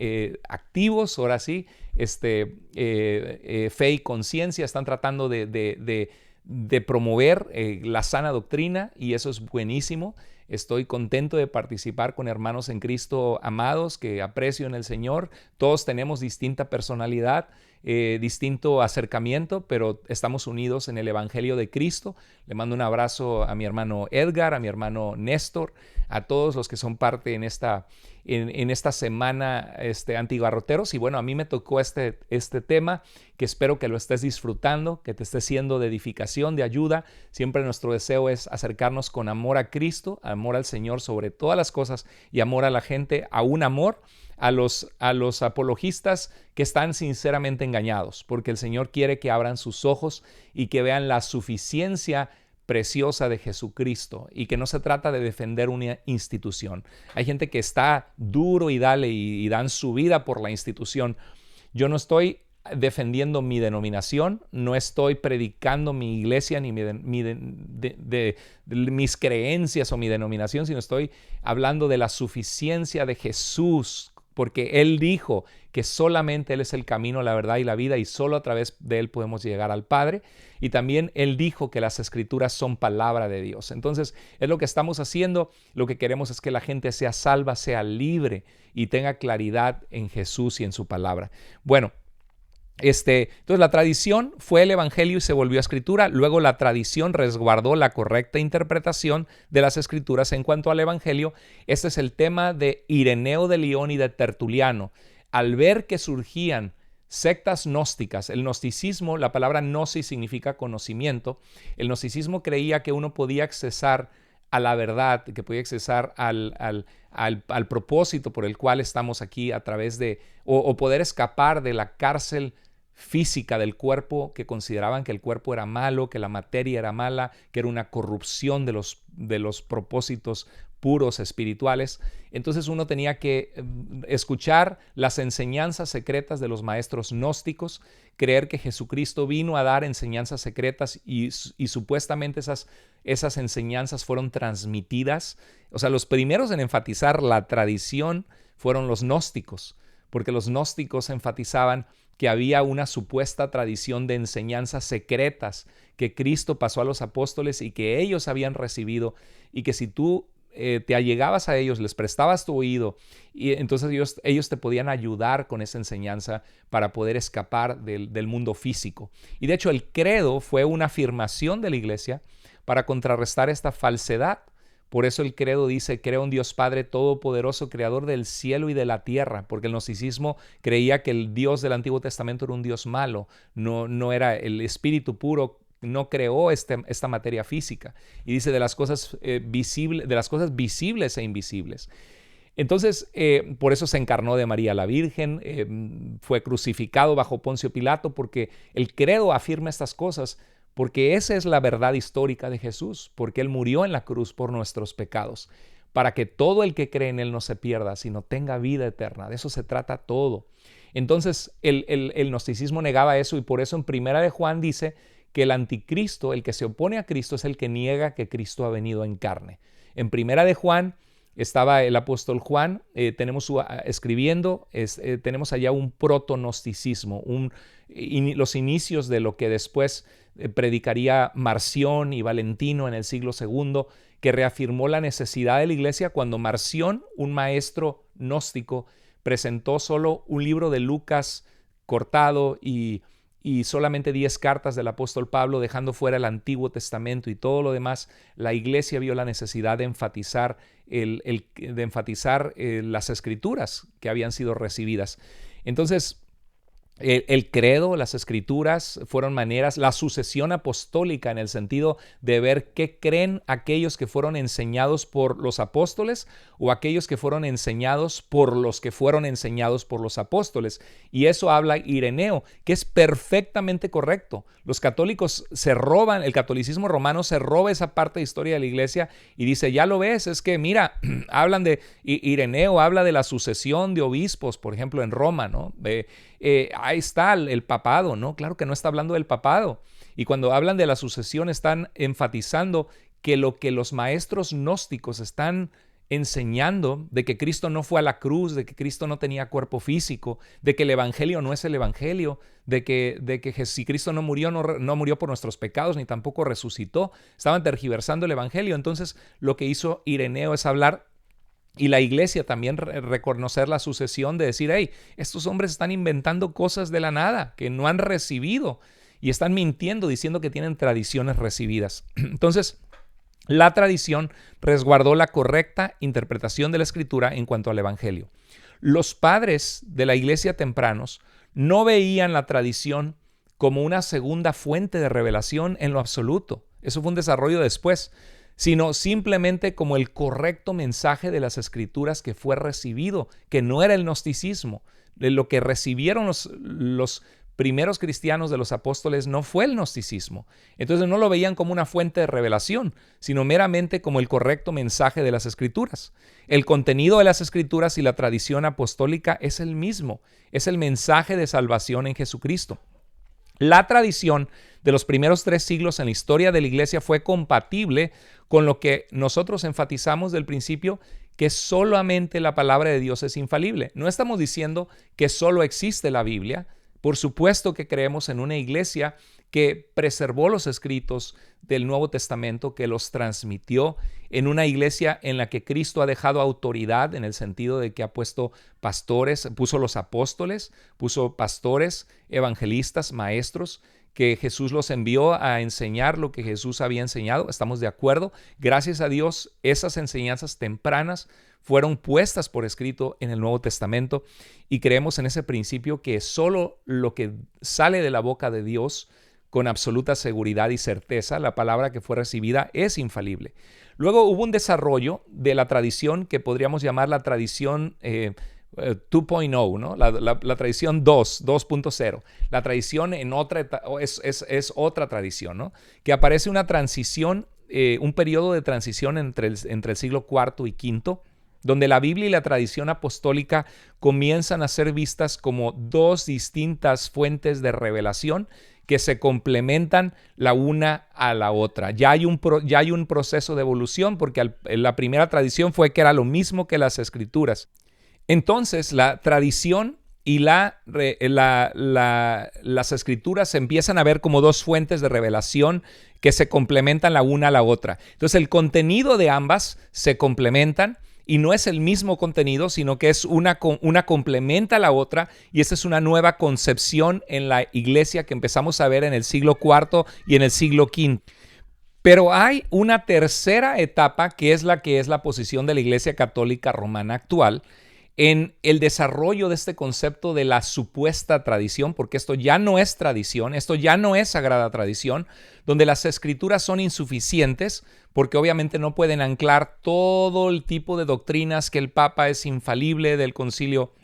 Speaker 1: activos, ahora sí, Fe y Conciencia, están tratando de promover la sana doctrina, y eso es buenísimo. Estoy contento de participar con hermanos en Cristo amados que aprecio en el Señor. Todos tenemos distinta personalidad, distinto acercamiento, pero estamos unidos en el Evangelio de Cristo. Le mando un abrazo a mi hermano Edgar, a mi hermano Néstor, a todos los que son parte en esta semana antigarroteros. Y bueno, a mí me tocó este tema, que espero que lo estés disfrutando, que te esté siendo de edificación, de ayuda. Siempre nuestro deseo es acercarnos con amor a Cristo, amor al Señor sobre todas las cosas, y amor a la gente, a un amor a los apologistas que están sinceramente engañados, porque el Señor quiere que abran sus ojos y que vean la suficiencia preciosa de Jesucristo, y que no se trata de defender una institución. Hay gente que está duro y dale y dan su vida por la institución. Yo no estoy defendiendo mi denominación, no estoy predicando mi iglesia ni mis creencias o mi denominación, sino estoy hablando de la suficiencia de Jesús, porque Él dijo que solamente Él es el camino, la verdad y la vida, y solo a través de Él podemos llegar al Padre. Y también Él dijo que las Escrituras son palabra de Dios. Entonces, es lo que estamos haciendo. Lo que queremos es que la gente sea salva, sea libre y tenga claridad en Jesús y en su palabra. Bueno, entonces la tradición fue el Evangelio y se volvió Escritura. Luego la tradición resguardó la correcta interpretación de las Escrituras en cuanto al Evangelio. Este es el tema de Ireneo de León y de Tertuliano. Al ver que surgían sectas gnósticas, el gnosticismo, la palabra gnosis significa conocimiento. El gnosticismo creía que uno podía accesar a la verdad, que podía accesar al propósito por el cual estamos aquí a través de, o poder escapar de la cárcel física del cuerpo, que consideraban que el cuerpo era malo, que la materia era mala, que era una corrupción de los propósitos puros espirituales. Entonces uno tenía que escuchar las enseñanzas secretas de los maestros gnósticos, creer que Jesucristo vino a dar enseñanzas secretas y supuestamente esas enseñanzas fueron transmitidas. O sea, los primeros en enfatizar la tradición fueron los gnósticos, porque los gnósticos enfatizaban que había una supuesta tradición de enseñanzas secretas que Cristo pasó a los apóstoles y que ellos habían recibido, y que si tú te allegabas a ellos, les prestabas tu oído, y entonces ellos te podían ayudar con esa enseñanza para poder escapar del mundo físico. Y de hecho el credo fue una afirmación de la iglesia para contrarrestar esta falsedad. Por eso el credo dice: creo en Dios Padre Todopoderoso, creador del cielo y de la tierra, porque el gnosticismo creía que el Dios del Antiguo Testamento era un Dios malo, no era el espíritu puro, no creó esta materia física. Y dice de las cosas visibles e invisibles. Entonces, por eso se encarnó de María la Virgen, fue crucificado bajo Poncio Pilato, porque el credo afirma estas cosas, porque esa es la verdad histórica de Jesús, porque Él murió en la cruz por nuestros pecados, para que todo el que cree en Él no se pierda, sino tenga vida eterna. De eso se trata todo. Entonces, el gnosticismo negaba eso, y por eso en Primera de Juan dice que el anticristo, el que se opone a Cristo, es el que niega que Cristo ha venido en carne. En Primera de Juan estaba el apóstol Juan, tenemos escribiendo, tenemos allá un proto-gnosticismo, los inicios de lo que después predicaría Marción y Valentino en el siglo II, que reafirmó la necesidad de la iglesia cuando Marción, un maestro gnóstico, presentó solo un libro de Lucas cortado y solamente 10 cartas del apóstol Pablo, dejando fuera el Antiguo Testamento y todo lo demás. La iglesia vio la necesidad de enfatizar las escrituras que habían sido recibidas. Entonces, El credo, las escrituras fueron maneras, la sucesión apostólica en el sentido de ver qué creen aquellos que fueron enseñados por los apóstoles o aquellos que fueron enseñados por los que fueron enseñados por los apóstoles. Y eso habla Ireneo, que es perfectamente correcto. Los católicos se roban, el catolicismo romano se roba esa parte de historia de la iglesia y dice, ya lo ves, es que mira, hablan de, Ireneo habla de la sucesión de obispos, por ejemplo, en Roma, ¿no? Ahí está el papado, ¿no? Claro que no está hablando del papado. Y cuando hablan de la sucesión están enfatizando que lo que los maestros gnósticos están enseñando de que Cristo no fue a la cruz, de que Cristo no tenía cuerpo físico, de que el evangelio no es el evangelio, de que si Cristo no murió por nuestros pecados ni tampoco resucitó, estaban tergiversando el evangelio. Entonces lo que hizo Ireneo es hablar, y la iglesia también reconocer la sucesión de decir, hey, estos hombres están inventando cosas de la nada que no han recibido y están mintiendo diciendo que tienen tradiciones recibidas. Entonces, la tradición resguardó la correcta interpretación de la escritura en cuanto al evangelio. Los padres de la iglesia tempranos no veían la tradición como una segunda fuente de revelación en lo absoluto. Eso fue un desarrollo después, sino simplemente como el correcto mensaje de las escrituras que fue recibido, que no era el gnosticismo. De lo que recibieron los primeros cristianos de los apóstoles no fue el gnosticismo. Entonces no lo veían como una fuente de revelación, sino meramente como el correcto mensaje de las escrituras. El contenido de las escrituras y la tradición apostólica es el mismo, es el mensaje de salvación en Jesucristo. La tradición de los primeros 3 siglos en la historia de la iglesia fue compatible con lo que nosotros enfatizamos del principio, que solamente la palabra de Dios es infalible. No estamos diciendo que solo existe la Biblia. Por supuesto que creemos en una iglesia que preservó los escritos del Nuevo Testamento, que los transmitió, en una iglesia en la que Cristo ha dejado autoridad en el sentido de que ha puesto pastores, puso los apóstoles, puso pastores, evangelistas, maestros, que Jesús los envió a enseñar lo que Jesús había enseñado. Estamos de acuerdo. Gracias a Dios, esas enseñanzas tempranas fueron puestas por escrito en el Nuevo Testamento y creemos en ese principio que solo lo que sale de la boca de Dios con absoluta seguridad y certeza, la palabra que fue recibida es infalible. Luego hubo un desarrollo de la tradición que podríamos llamar la tradición 2.0, ¿no? La tradición 2.0. La tradición en es otra tradición, ¿no? Que aparece una transición, un periodo de transición entre el siglo IV y V, donde la Biblia y la tradición apostólica comienzan a ser vistas como dos distintas fuentes de revelación que se complementan la una a la otra. Ya hay un proceso de evolución porque la primera tradición fue que era lo mismo que las escrituras. Entonces la tradición y las escrituras se empiezan a ver como dos fuentes de revelación que se complementan la una a la otra. Entonces el contenido de ambas se complementan y no es el mismo contenido, sino que es una complementa a la otra, y esa es una nueva concepción en la iglesia que empezamos a ver en el siglo IV y en el siglo V. Pero hay una tercera etapa que es la posición de la Iglesia Católica Romana actual en el desarrollo de este concepto de la supuesta tradición, porque esto ya no es tradición, esto ya no es sagrada tradición, donde las escrituras son insuficientes, porque obviamente no pueden anclar todo el tipo de doctrinas que el Papa es infalible del Concilio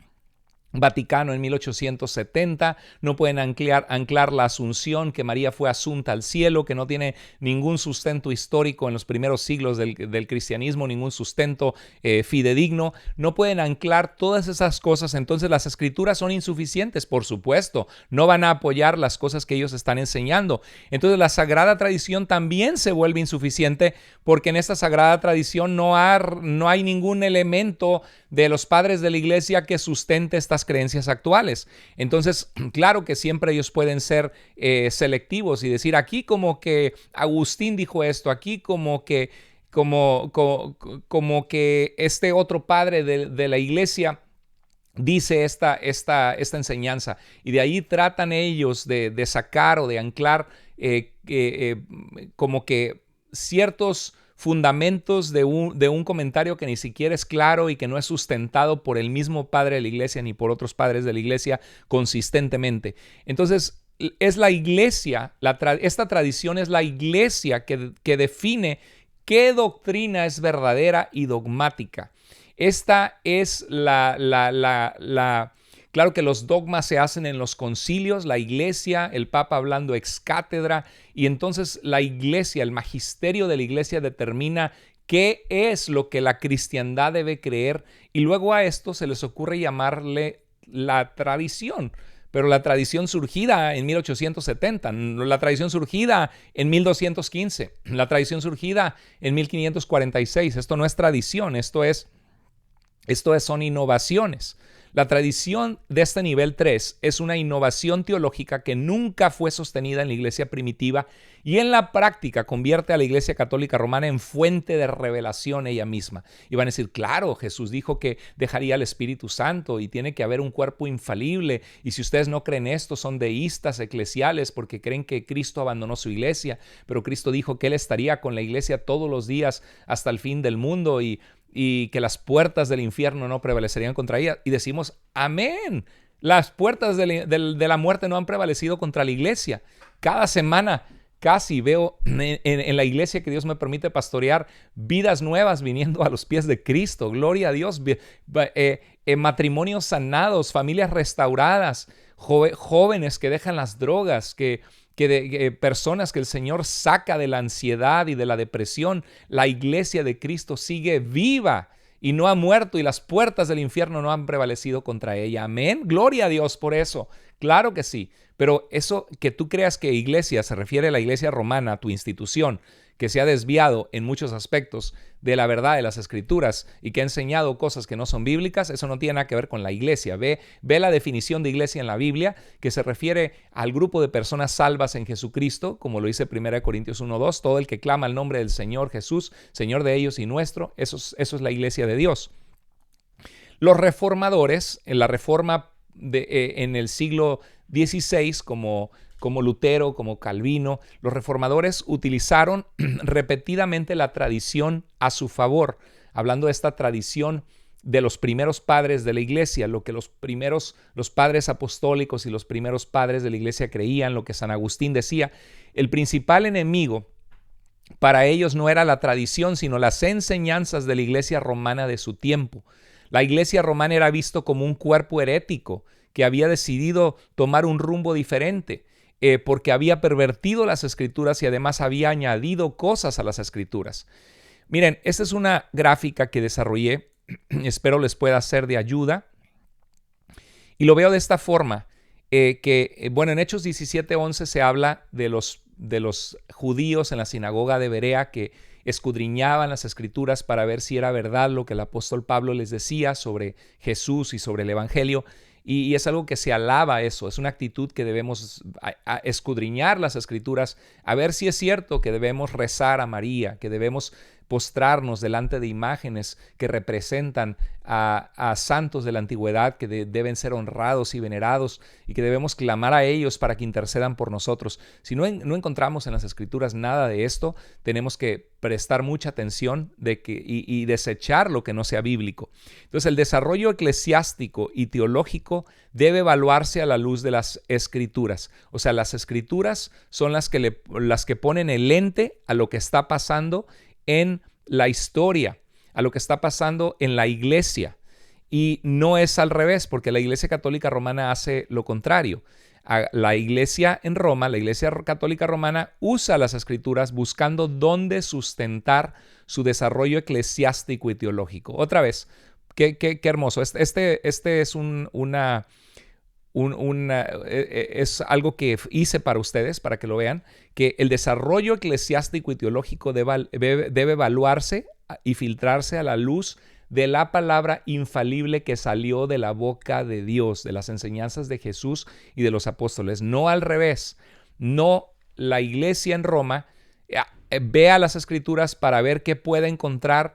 Speaker 1: Vaticano en 1870, no pueden anclar la asunción, que María fue asunta al cielo, que no tiene ningún sustento histórico en los primeros siglos del cristianismo, ningún sustento fidedigno, no pueden anclar todas esas cosas. Entonces las escrituras son insuficientes, por supuesto, no van a apoyar las cosas que ellos están enseñando. Entonces la sagrada tradición también se vuelve insuficiente, porque en esta sagrada tradición no hay ningún elemento de los padres de la iglesia que sustente estas creencias actuales. Entonces, claro que siempre ellos pueden ser selectivos y decir, aquí como que Agustín dijo esto, aquí como que este otro padre de la iglesia dice esta enseñanza, y de ahí tratan ellos de sacar o de anclar como que ciertos fundamentos de un comentario que ni siquiera es claro y que no es sustentado por el mismo padre de la iglesia ni por otros padres de la iglesia consistentemente. Entonces, es la iglesia, esta tradición es la iglesia que define qué doctrina es verdadera y dogmática. Esta es claro que los dogmas se hacen en los concilios, la iglesia, el papa hablando ex cátedra, y entonces la iglesia, el magisterio de la iglesia determina qué es lo que la cristiandad debe creer, y luego a esto se les ocurre llamarle la tradición. Pero la tradición surgida en 1870, la tradición surgida en 1215, la tradición surgida en 1546, esto no es tradición, son innovaciones. La tradición de este nivel 3 es una innovación teológica que nunca fue sostenida en la iglesia primitiva y en la práctica convierte a la iglesia católica romana en fuente de revelación ella misma. Y van a decir, claro, Jesús dijo que dejaría al Espíritu Santo y tiene que haber un cuerpo infalible. Y si ustedes no creen esto, son deístas eclesiales porque creen que Cristo abandonó su iglesia. Pero Cristo dijo que Él estaría con la iglesia todos los días hasta el fin del mundo y que las puertas del infierno no prevalecerían contra ella. Y decimos, amén. Las puertas de la muerte no han prevalecido contra la iglesia. Cada semana casi veo en la iglesia que Dios me permite pastorear vidas nuevas viniendo a los pies de Cristo. Gloria a Dios. Matrimonios sanados, familias restauradas, jóvenes que dejan las drogas, personas que el Señor saca de la ansiedad y de la depresión. La iglesia de Cristo sigue viva y no ha muerto y las puertas del infierno no han prevalecido contra ella. Amén. Gloria a Dios por eso. Claro que sí. Pero eso que tú creas que iglesia se refiere a la iglesia romana, tu institución, que se ha desviado en muchos aspectos de la verdad de las Escrituras y que ha enseñado cosas que no son bíblicas, eso no tiene nada que ver con la iglesia. Ve la definición de iglesia en la Biblia, que se refiere al grupo de personas salvas en Jesucristo, como lo dice 1 Corintios 1:2, todo el que clama el nombre del Señor Jesús, Señor de ellos y nuestro, eso es la iglesia de Dios. Los reformadores, en la reforma en el siglo XVI, como Lutero, como Calvino, los reformadores utilizaron repetidamente la tradición a su favor, hablando de esta tradición de los primeros padres de la iglesia, lo que los padres apostólicos y los primeros padres de la iglesia creían, lo que San Agustín decía. El principal enemigo para ellos no era la tradición, sino las enseñanzas de la iglesia romana de su tiempo. La iglesia romana era visto como un cuerpo herético que había decidido tomar un rumbo diferente, porque había pervertido las Escrituras y además había añadido cosas a las Escrituras. Miren, esta es una gráfica que desarrollé, espero les pueda ser de ayuda, y lo veo de esta forma, en Hechos 17:11 se habla de los judíos en la sinagoga de Berea que escudriñaban las Escrituras para ver si era verdad lo que el apóstol Pablo les decía sobre Jesús y sobre el Evangelio. Y es algo que se alaba eso, es una actitud que debemos escudriñar las Escrituras, a ver si es cierto que debemos rezar a María, que debemos postrarnos delante de imágenes que representan a santos de la antigüedad que deben ser honrados y venerados y que debemos clamar a ellos para que intercedan por nosotros. Si no encontramos en las Escrituras nada de esto, tenemos que prestar mucha atención y desechar lo que no sea bíblico. Entonces, el desarrollo eclesiástico y teológico debe evaluarse a la luz de las Escrituras. O sea, las Escrituras son las que ponen el lente a lo que está pasando en la historia, a lo que está pasando en la iglesia. Y no es al revés, porque la Iglesia Católica Romana hace lo contrario. La iglesia en Roma, la Iglesia Católica Romana, usa las Escrituras buscando dónde sustentar su desarrollo eclesiástico y teológico. Otra vez, qué hermoso. Este es es algo que hice para ustedes, para que lo vean, que el desarrollo eclesiástico y teológico debe evaluarse y filtrarse a la luz de la palabra infalible que salió de la boca de Dios, de las enseñanzas de Jesús y de los apóstoles. No al revés. No, la iglesia en Roma vea las Escrituras para ver qué puede encontrar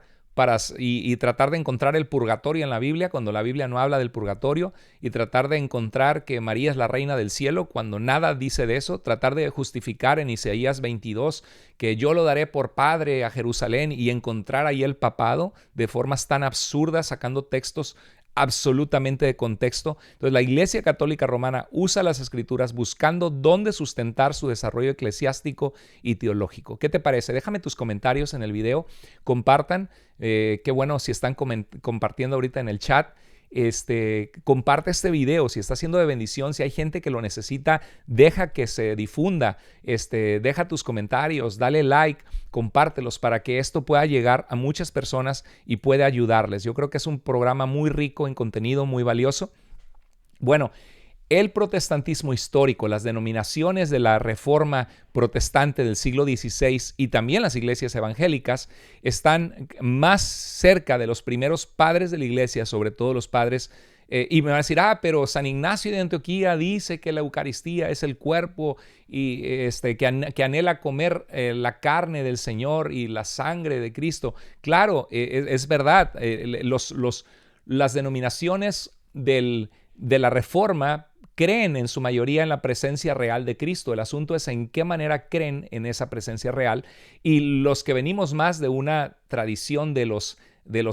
Speaker 1: y tratar de encontrar el purgatorio en la Biblia cuando la Biblia no habla del purgatorio, y tratar de encontrar que María es la reina del cielo cuando nada dice de eso, tratar de justificar en Isaías 22 que yo lo daré por padre a Jerusalén y encontrar ahí el papado de formas tan absurdas, sacando textos absolutamente de contexto. Entonces la Iglesia Católica Romana usa las Escrituras buscando dónde sustentar su desarrollo eclesiástico y teológico. ¿Qué te parece? Déjame tus comentarios en el video, compartan, qué bueno si están compartiendo ahorita en el chat. Comparte este video si está siendo de bendición, si hay gente que lo necesita, deja que se difunda, deja tus comentarios, dale like, compártelos para que esto pueda llegar a muchas personas y pueda ayudarles. Yo creo que es un programa muy rico en contenido, muy valioso. Bueno, el protestantismo histórico, las denominaciones de la Reforma protestante del siglo XVI y también las iglesias evangélicas están más cerca de los primeros padres de la iglesia, sobre todo los padres. Y me van a decir, pero San Ignacio de Antioquía dice que la Eucaristía es el cuerpo y que anhela comer la carne del Señor y la sangre de Cristo. Claro, es verdad, las denominaciones de la Reforma creen en su mayoría en la presencia real de Cristo. El asunto es en qué manera creen en esa presencia real. Y los que venimos más de una tradición de los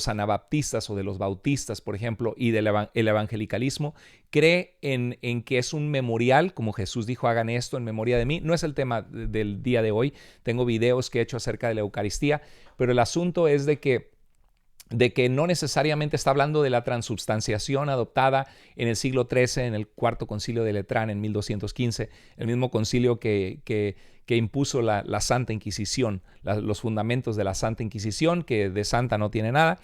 Speaker 1: anabaptistas o de los bautistas, por ejemplo, y del evangelicalismo, cree en que es un memorial, como Jesús dijo, hagan esto en memoria de mí. No es el tema del día de hoy. Tengo videos que he hecho acerca de la Eucaristía, pero el asunto es de que no necesariamente está hablando de la transubstanciación adoptada en el siglo XIII, en el Cuarto Concilio de Letrán en 1215, el mismo concilio que impuso la Santa Inquisición, los fundamentos de la Santa Inquisición, que de santa no tiene nada.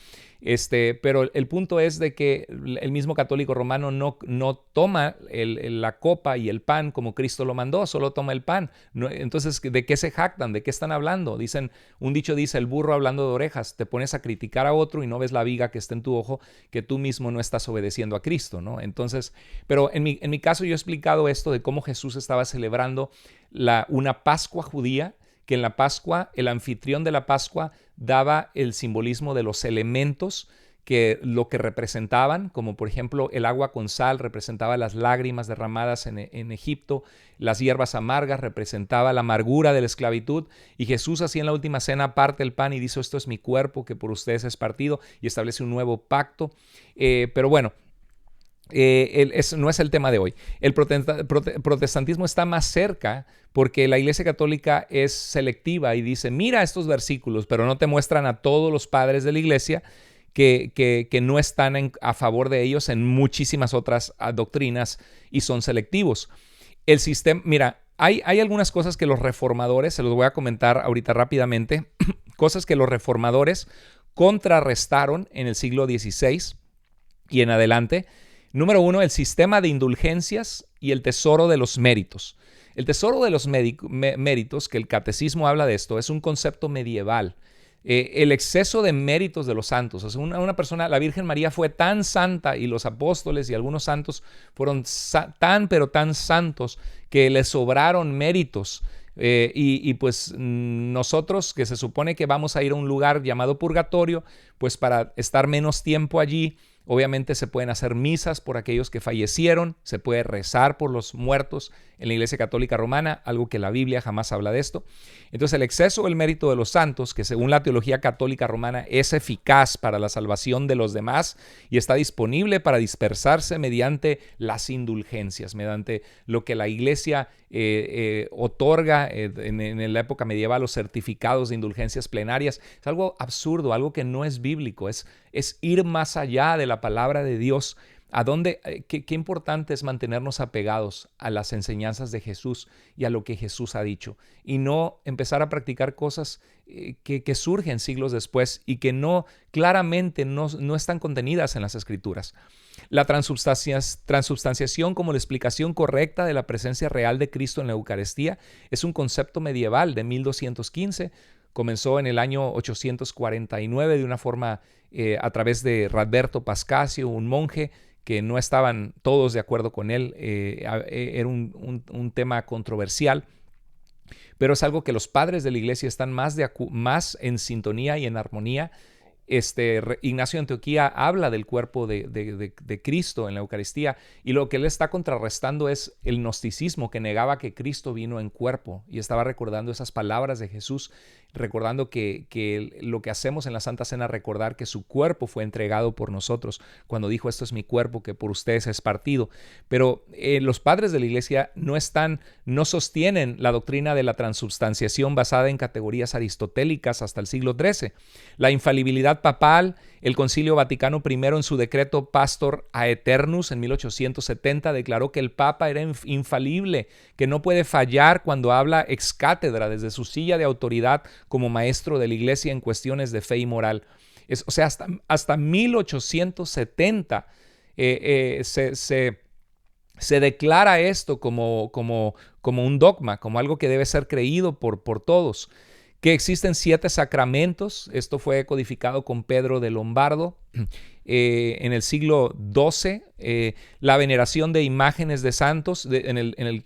Speaker 1: Pero el punto es de que el mismo católico romano no toma la copa y el pan como Cristo lo mandó, solo toma el pan. Entonces, ¿de qué se jactan? ¿De qué están hablando? Un dicho dice, el burro hablando de orejas. Te pones a criticar a otro y no ves la viga que está en tu ojo, que tú mismo no estás obedeciendo a Cristo, ¿no? Entonces, pero en mi caso yo he explicado esto de cómo Jesús estaba celebrando una Pascua judía, que en la Pascua, el anfitrión de la Pascua daba el simbolismo de los elementos lo que representaban, como por ejemplo el agua con sal representaba las lágrimas derramadas en Egipto, las hierbas amargas representaba la amargura de la esclavitud, y Jesús así en la última cena parte el pan y dice, esto es mi cuerpo que por ustedes es partido, y establece un nuevo pacto. Pero bueno, no es el tema de hoy. El protestantismo está más cerca porque la Iglesia Católica es selectiva y dice, mira estos versículos, pero no te muestran a todos los padres de la Iglesia que no están a favor de ellos en muchísimas otras doctrinas y son selectivos. El sistema, mira, hay algunas cosas que los reformadores, se los voy a comentar ahorita rápidamente, cosas que los reformadores contrarrestaron en el siglo XVI y en adelante. Número 1, el sistema de indulgencias y el tesoro de los méritos. El tesoro de los méritos, que el catecismo habla de esto, es un concepto medieval. El exceso de méritos de los santos. O sea, una persona, la Virgen María fue tan santa y los apóstoles y algunos santos fueron pero tan santos que les sobraron méritos. Y pues nosotros, que se supone que vamos a ir a un lugar llamado purgatorio, pues para estar menos tiempo allí, obviamente se pueden hacer misas por aquellos que fallecieron, se puede rezar por los muertos en la Iglesia Católica Romana, algo que la Biblia jamás habla de esto. Entonces el exceso del mérito de los santos, que según la teología católica romana es eficaz para la salvación de los demás y está disponible para dispersarse mediante las indulgencias, mediante lo que la Iglesia otorga en la época medieval, los certificados de indulgencias plenarias. Es algo absurdo, algo que no es bíblico, es ir más allá de la palabra de Dios. Qué importante es mantenernos apegados a las enseñanzas de Jesús y a lo que Jesús ha dicho, y no empezar a practicar cosas que surgen siglos después y que claramente no están contenidas en las Escrituras. La transubstanciación como la explicación correcta de la presencia real de Cristo en la Eucaristía es un concepto medieval de 1215. Comenzó en el año 849 de una forma a través de Radberto Pascasio, un monje que no estaban todos de acuerdo con él. Era un tema controversial, pero es algo que los padres de la Iglesia están más en sintonía y en armonía. Ignacio de Antioquía habla del cuerpo de Cristo en la Eucaristía, y lo que él está contrarrestando es el gnosticismo que negaba que Cristo vino en cuerpo, y estaba recordando esas palabras de Jesús, recordando que lo que hacemos en la Santa Cena, recordar que su cuerpo fue entregado por nosotros, cuando dijo: esto es mi cuerpo que por ustedes es partido. Pero los padres de la Iglesia no sostienen la doctrina de la transubstanciación basada en categorías aristotélicas hasta el siglo XIII. La infalibilidad papal, el Concilio Vaticano I en su decreto Pastor Aeternus en 1870 declaró que el Papa era infalible, que no puede fallar cuando habla ex cátedra desde su silla de autoridad como maestro de la Iglesia en cuestiones de fe y moral. O sea, hasta 1870 se declara esto como un dogma, como algo que debe ser creído por todos. Que existen 7 sacramentos. Esto fue codificado con Pedro de Lombardo en el siglo XII. La veneración de imágenes de santos. En el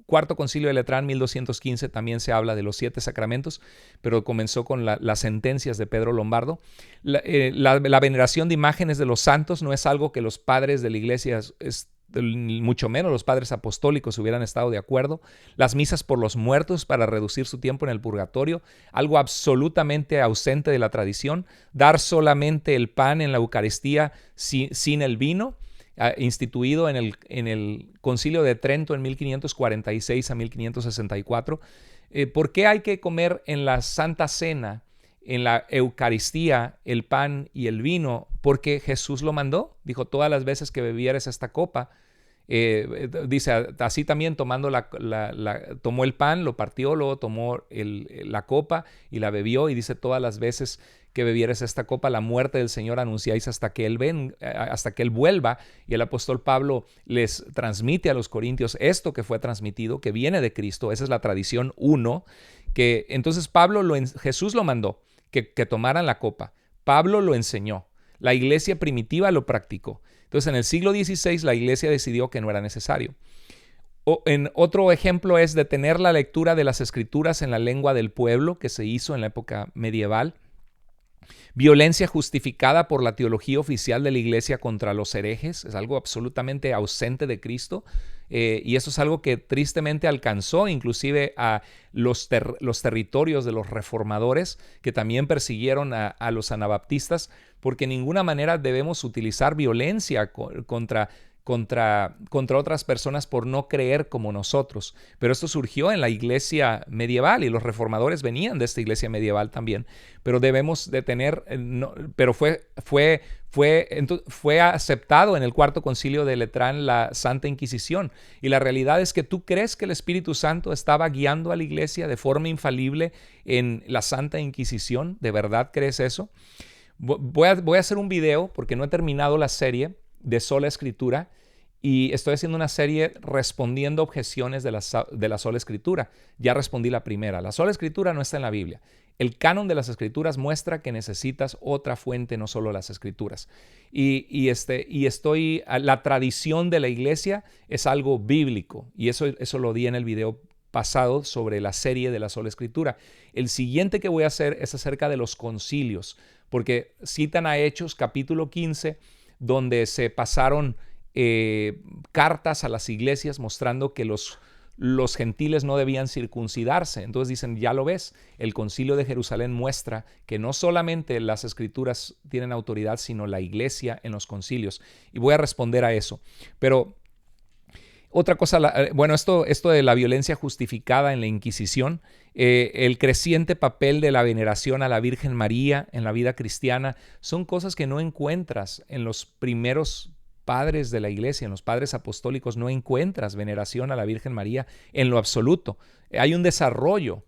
Speaker 1: Cuarto Concilio de Letrán, 1215, también se habla de los 7 sacramentos, pero comenzó con las sentencias de Pedro Lombardo. La veneración de imágenes de los santos no es algo que los padres de la Iglesia, mucho menos los padres apostólicos, hubieran estado de acuerdo. Las misas por los muertos para reducir su tiempo en el purgatorio, algo absolutamente ausente de la tradición. Dar solamente el pan en la Eucaristía sin el vino, instituido en el Concilio de Trento en 1546 a 1564. ¿Por qué hay que comer en la Santa Cena, en la Eucaristía, el pan y el vino? Porque Jesús lo mandó. Dijo: todas las veces que bebieres esta copa, dice, así también tomó el pan, lo partió, luego tomó la copa y la bebió, y dice: todas las veces que bebieres esta copa, la muerte del Señor anunciáis hasta que Él vuelva. Y el apóstol Pablo les transmite a los corintios esto que fue transmitido, que viene de Cristo. Esa es la tradición 1, que entonces Jesús lo mandó, que tomaran la copa. Pablo lo enseñó. La iglesia primitiva lo practicó. Entonces, en el siglo XVI, la iglesia decidió que no era necesario. Otro ejemplo es detener la lectura de las escrituras en la lengua del pueblo, que se hizo en la época medieval. Violencia justificada por la teología oficial de la iglesia contra los herejes. Es algo absolutamente ausente de Cristo. Y eso es algo que tristemente alcanzó inclusive a los territorios de los reformadores, que también persiguieron a los anabaptistas, porque en ninguna manera debemos utilizar violencia contra otras personas por no creer como nosotros. Pero esto surgió en la iglesia medieval, y los reformadores venían de esta iglesia medieval también. Pero debemos de tener, pero fue aceptado en el Cuarto Concilio de Letrán la Santa Inquisición. Y la realidad es que tú crees que el Espíritu Santo estaba guiando a la iglesia de forma infalible en la Santa Inquisición. ¿De verdad crees eso? Voy a hacer un video porque no he terminado la serie de Sola Escritura, y estoy haciendo una serie respondiendo objeciones de la Sola Escritura. Ya respondí la primera. La Sola Escritura no está en la Biblia. El canon de las Escrituras muestra que necesitas otra fuente, no solo las Escrituras. La tradición de la iglesia es algo bíblico, y eso lo di en el video pasado sobre la serie de la Sola Escritura. El siguiente que voy a hacer es acerca de los concilios, porque citan a Hechos capítulo 15, donde se pasaron cartas a las iglesias mostrando que los gentiles no debían circuncidarse. Entonces dicen: ya lo ves, el Concilio de Jerusalén muestra que no solamente las escrituras tienen autoridad, sino la iglesia en los concilios. Y voy a responder a eso. Pero otra cosa, esto de la violencia justificada en la Inquisición, el creciente papel de la veneración a la Virgen María en la vida cristiana, son cosas que no encuentras en los primeros padres de la iglesia, en los padres apostólicos. No encuentras veneración a la Virgen María en lo absoluto. Hay un desarrollo.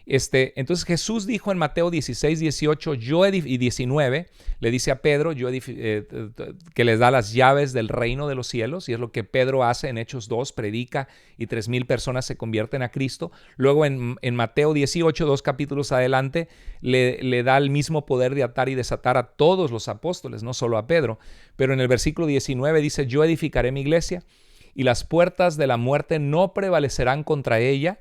Speaker 1: Entonces Jesús dijo en Mateo 16, 18 y 19, le dice a Pedro que les da las llaves del reino de los cielos, y es lo que Pedro hace en Hechos 2, predica y 3,000 personas se convierten a Cristo. Luego en Mateo 18, 2 capítulos adelante, le da el mismo poder de atar y desatar a todos los apóstoles, no solo a Pedro. Pero en el versículo 19 dice: yo edificaré mi iglesia y las puertas de la muerte no prevalecerán contra ella.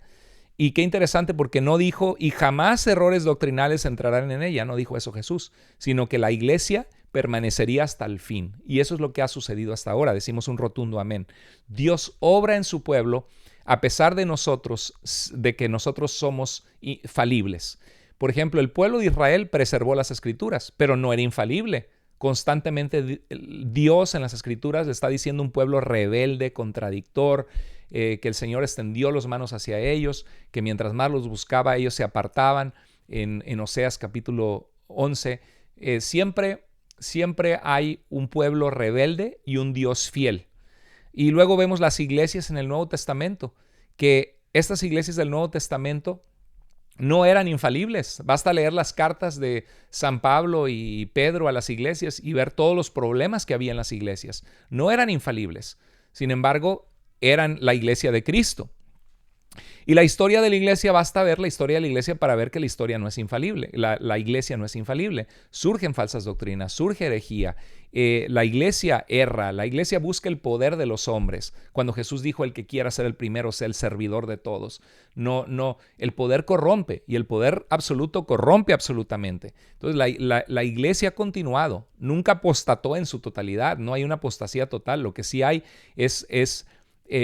Speaker 1: Y qué interesante porque no dijo, y jamás errores doctrinales entrarán en ella, no dijo eso Jesús, sino que la iglesia permanecería hasta el fin. Y eso es lo que ha sucedido hasta ahora, decimos un rotundo amén. Dios obra en su pueblo a pesar de nosotros, de que nosotros somos falibles. Por ejemplo, el pueblo de Israel preservó las Escrituras, pero no era infalible. Constantemente Dios en las Escrituras le está diciendo a un pueblo rebelde, contradictor, que el Señor extendió las manos hacia ellos, que mientras más los buscaba, ellos se apartaban. En Oseas capítulo 11, siempre hay un pueblo rebelde y un Dios fiel. Y luego vemos las iglesias en el Nuevo Testamento, que estas iglesias del Nuevo Testamento no eran infalibles. Basta leer las cartas de San Pablo y Pedro a las iglesias y ver todos los problemas que había en las iglesias. No eran infalibles. Sin embargo, eran la iglesia de Cristo. Y la historia de la iglesia, basta ver la historia de la iglesia para ver que la historia no es infalible. La iglesia no es infalible. Surgen falsas doctrinas, surge herejía. La iglesia erra, la iglesia busca el poder de los hombres. Cuando Jesús dijo, el que quiera ser el primero, sea el servidor de todos. No, el poder corrompe y el poder absoluto corrompe absolutamente. Entonces la iglesia ha continuado, nunca apostató en su totalidad, no hay una apostasía total. Lo que sí hay es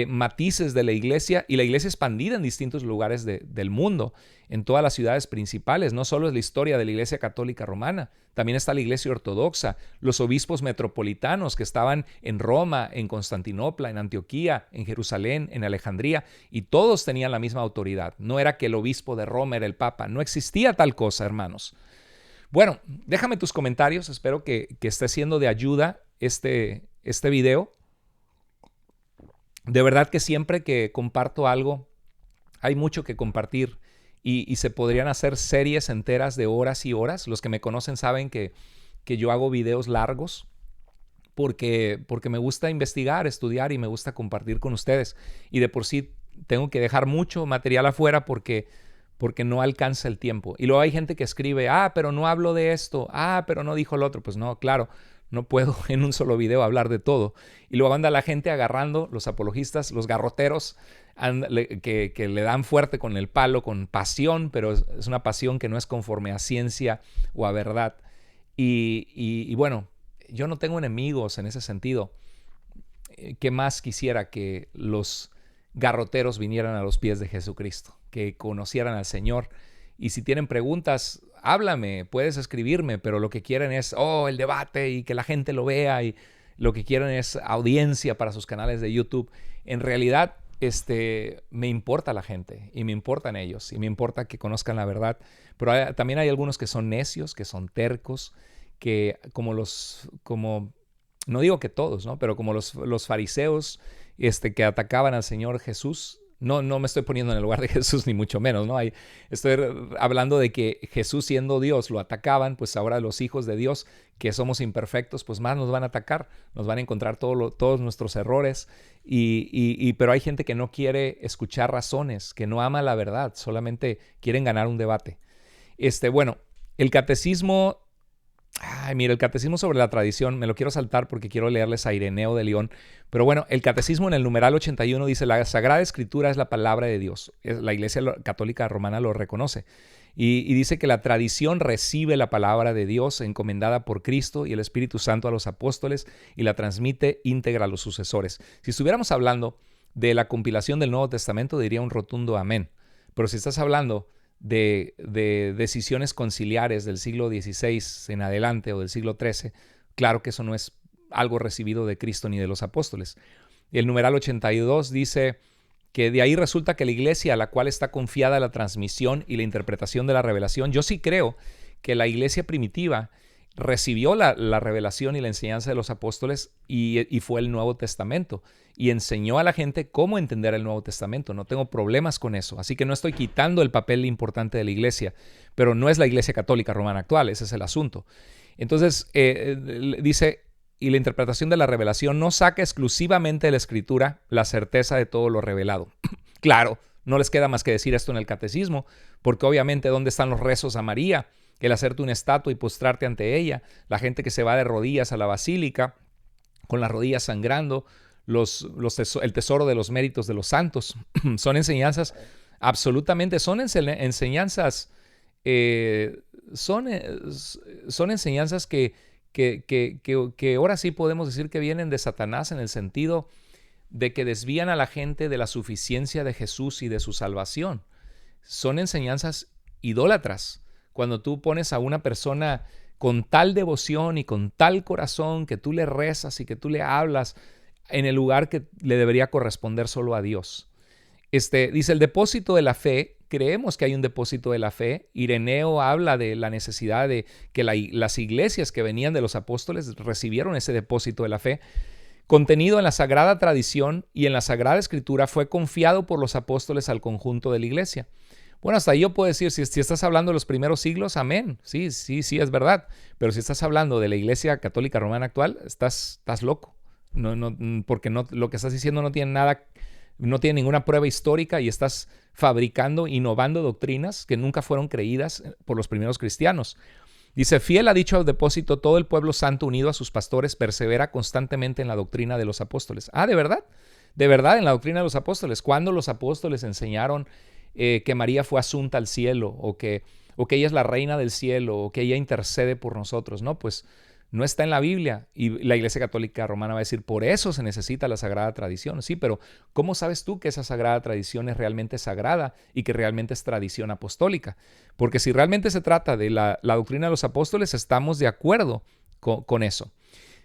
Speaker 1: matices de la iglesia, y la iglesia expandida en distintos lugares del mundo, en todas las ciudades principales. No solo es la historia de la iglesia católica romana, también está la iglesia ortodoxa, los obispos metropolitanos que estaban en Roma, en Constantinopla, en Antioquía, en Jerusalén, en Alejandría, y todos tenían la misma autoridad. No era que el obispo de Roma era el papa, no existía tal cosa, hermanos. Bueno, déjame tus comentarios, espero que esté siendo de ayuda este video. De verdad que siempre que comparto algo, hay mucho que compartir y se podrían hacer series enteras de horas y horas. Los que me conocen saben que yo hago videos largos porque me gusta investigar, estudiar y me gusta compartir con ustedes. Y de por sí tengo que dejar mucho material afuera porque no alcanza el tiempo. Y luego hay gente que escribe, pero no hablo de esto, pero no dijo el otro. Pues no, claro. No puedo en un solo video hablar de todo. Y luego anda la gente agarrando, los apologistas, los garroteros, que le dan fuerte con el palo, con pasión, pero es una pasión que no es conforme a ciencia o a verdad. Y bueno, yo no tengo enemigos en ese sentido. ¿Qué más quisiera que los garroteros vinieran a los pies de Jesucristo, que conocieran al Señor? Y si tienen preguntas, háblame, puedes escribirme, pero lo que quieren es el debate y que la gente lo vea, y lo que quieren es audiencia para sus canales de YouTube. En realidad, me importa la gente y me importan ellos y me importa que conozcan la verdad, pero también hay algunos que son necios, que son tercos, que no digo que todos, ¿no? Pero como los fariseos que atacaban al Señor Jesús. No me estoy poniendo en el lugar de Jesús, ni mucho menos, ¿no? Estoy hablando de que Jesús, siendo Dios, lo atacaban. Pues ahora los hijos de Dios, que somos imperfectos, pues más nos van a atacar, nos van a encontrar todos nuestros errores. Pero hay gente que no quiere escuchar razones, que no ama la verdad, solamente quieren ganar un debate. Bueno, el catecismo... Mira, el catecismo sobre la tradición, me lo quiero saltar porque quiero leerles a Ireneo de León. Pero bueno, el catecismo en el numeral 81 dice, la Sagrada Escritura es la palabra de Dios. La Iglesia Católica Romana lo reconoce. Y dice que la tradición recibe la palabra de Dios encomendada por Cristo y el Espíritu Santo a los apóstoles y la transmite íntegra a los sucesores. Si estuviéramos hablando de la compilación del Nuevo Testamento, diría un rotundo amén. Pero si estás hablando de decisiones conciliares del siglo XVI en adelante o del siglo XIII, claro que eso no es algo recibido de Cristo ni de los apóstoles. El numeral 82 dice que de ahí resulta que la iglesia a la cual está confiada la transmisión y la interpretación de la revelación, yo sí creo que la iglesia primitiva recibió la revelación y la enseñanza de los apóstoles y fue el Nuevo Testamento y enseñó a la gente cómo entender el Nuevo Testamento. No tengo problemas con eso, así que no estoy quitando el papel importante de la iglesia, pero no es la Iglesia Católica Romana actual, ese es el asunto. Entonces dice, y la interpretación de la revelación no saca exclusivamente de la Escritura la certeza de todo lo revelado. Claro, no les queda más que decir esto en el catecismo, porque obviamente ¿dónde están los rezos a María? El hacerte una estatua y postrarte ante ella, la gente que se va de rodillas a la basílica, con las rodillas sangrando, el tesoro de los méritos de los santos. Son enseñanzas Absolutamente, son enseñanzas, son enseñanzas que ahora sí podemos decir que vienen de Satanás, en el sentido de que desvían a la gente de la suficiencia de Jesús y de su salvación. Son enseñanzas idólatras. Cuando tú pones a una persona con tal devoción y con tal corazón que tú le rezas y que tú le hablas en el lugar que le debería corresponder solo a Dios. Dice el depósito de la fe. Creemos que hay un depósito de la fe. Ireneo habla de la necesidad de que las iglesias que venían de los apóstoles recibieron ese depósito de la fe. Contenido en la Sagrada Tradición y en la Sagrada Escritura, fue confiado por los apóstoles al conjunto de la iglesia. Bueno, hasta ahí yo puedo decir, si estás hablando de los primeros siglos, amén. Sí, es verdad. Pero si estás hablando de la Iglesia Católica Romana actual, estás loco. Porque lo que estás diciendo no tiene ninguna prueba histórica y estás fabricando, innovando doctrinas que nunca fueron creídas por los primeros cristianos. Dice, fiel ha dicho al depósito, todo el pueblo santo unido a sus pastores persevera constantemente en la doctrina de los apóstoles. Ah, ¿de verdad? De verdad, en la doctrina de los apóstoles. ¿Cuándo los apóstoles enseñaron que María fue asunta al cielo, o que ella es la reina del cielo, o que ella intercede por nosotros? No, pues no está en la Biblia. Y la Iglesia Católica Romana va a decir, por eso se necesita la Sagrada Tradición. Sí, pero ¿cómo sabes tú que esa Sagrada Tradición es realmente sagrada y que realmente es tradición apostólica? Porque si realmente se trata de la doctrina de los apóstoles, estamos de acuerdo con eso.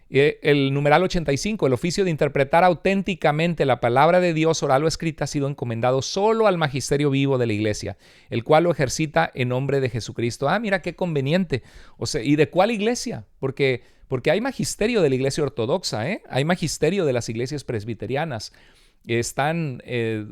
Speaker 1: El numeral 85, el oficio de interpretar auténticamente la palabra de Dios oral o escrita ha sido encomendado solo al magisterio vivo de la iglesia, el cual lo ejercita en nombre de Jesucristo. Ah, mira qué conveniente. O sea, ¿y de cuál iglesia? Porque hay magisterio de la iglesia ortodoxa, hay magisterio de las iglesias presbiterianas. Están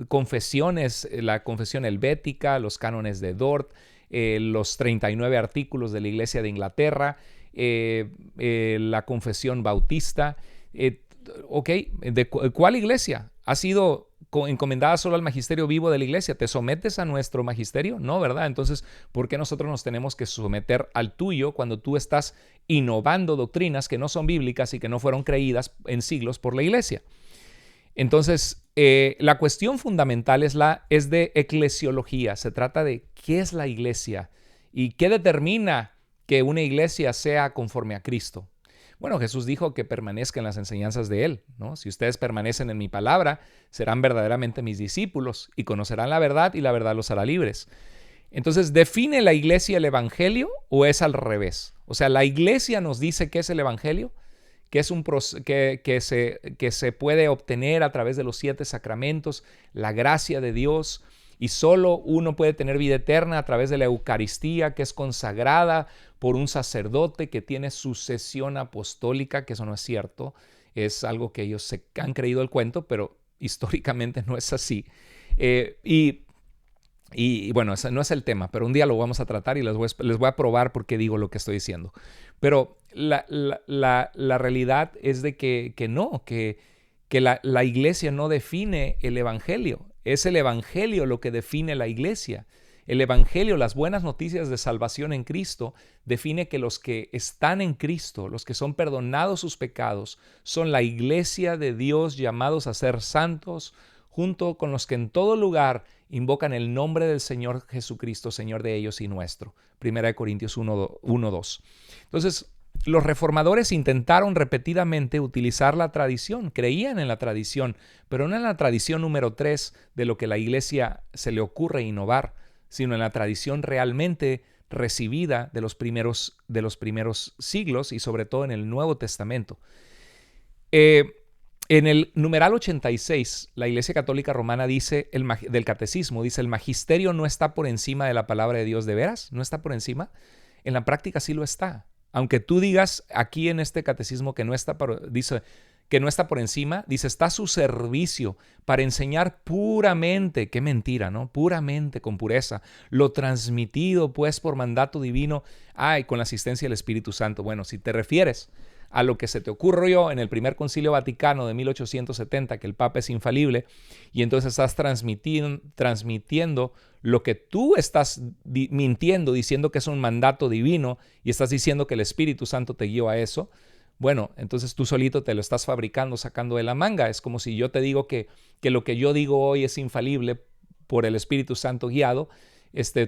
Speaker 1: confesiones, la confesión helvética, los cánones de Dort, los 39 artículos de la Iglesia de Inglaterra, la confesión bautista. ¿De cuál iglesia? ¿Ha sido encomendada solo al magisterio vivo de la iglesia? ¿Te sometes a nuestro magisterio? No, ¿verdad? Entonces, ¿por qué nosotros nos tenemos que someter al tuyo cuando tú estás innovando doctrinas que no son bíblicas y que no fueron creídas en siglos por la iglesia? Entonces, la cuestión fundamental es de eclesiología. Se trata de qué es la iglesia y qué determina que una iglesia sea conforme a Cristo. Bueno, Jesús dijo que permanezca en las enseñanzas de Él, ¿no? Si ustedes permanecen en mi palabra, serán verdaderamente mis discípulos y conocerán la verdad y la verdad los hará libres. Entonces, ¿define la iglesia el evangelio o es al revés? O sea, la iglesia nos dice qué es el evangelio, que se puede obtener a través de los 7 sacramentos, la gracia de Dios, y solo uno puede tener vida eterna a través de la Eucaristía, que es consagrada por un sacerdote que tiene sucesión apostólica, que eso no es cierto. Es algo que ellos se han creído el cuento, pero históricamente no es así. Y bueno, ese no es el tema, pero un día lo vamos a tratar y les voy a probar por qué digo lo que estoy diciendo. Pero la realidad es de que la iglesia no define el evangelio. Es el evangelio lo que define la iglesia. El evangelio, las buenas noticias de salvación en Cristo, define que los que están en Cristo, los que son perdonados sus pecados, son la iglesia de Dios, llamados a ser santos, junto con los que en todo lugar invocan el nombre del Señor Jesucristo, Señor de ellos y nuestro. 1 Corintios 1:2. Entonces, los reformadores intentaron repetidamente utilizar la tradición, creían en la tradición, pero no en la tradición número 3 de lo que la iglesia se le ocurre innovar, sino en la tradición realmente recibida de los primeros siglos y sobre todo en el Nuevo Testamento. En el numeral 86, la Iglesia Católica Romana dice, del Catecismo, dice, el magisterio no está por encima de la palabra de Dios. ¿De veras? ¿No está por encima? En la práctica sí lo está. Aunque tú digas aquí en este catecismo que no está dice que no está por encima, dice, está a su servicio para enseñar puramente, qué mentira, ¿no? Puramente, con pureza, lo transmitido pues por mandato divino, con la asistencia del Espíritu Santo. Bueno, si te refieres a lo que se te ocurrió en el primer Concilio Vaticano de 1870, que el Papa es infalible, y entonces estás transmitiendo lo que tú estás mintiendo, diciendo que es un mandato divino, y estás diciendo que el Espíritu Santo te guió a eso, bueno, entonces tú solito te lo estás fabricando, sacando de la manga. Es como si yo te digo que lo que yo digo hoy es infalible por el Espíritu Santo guiado,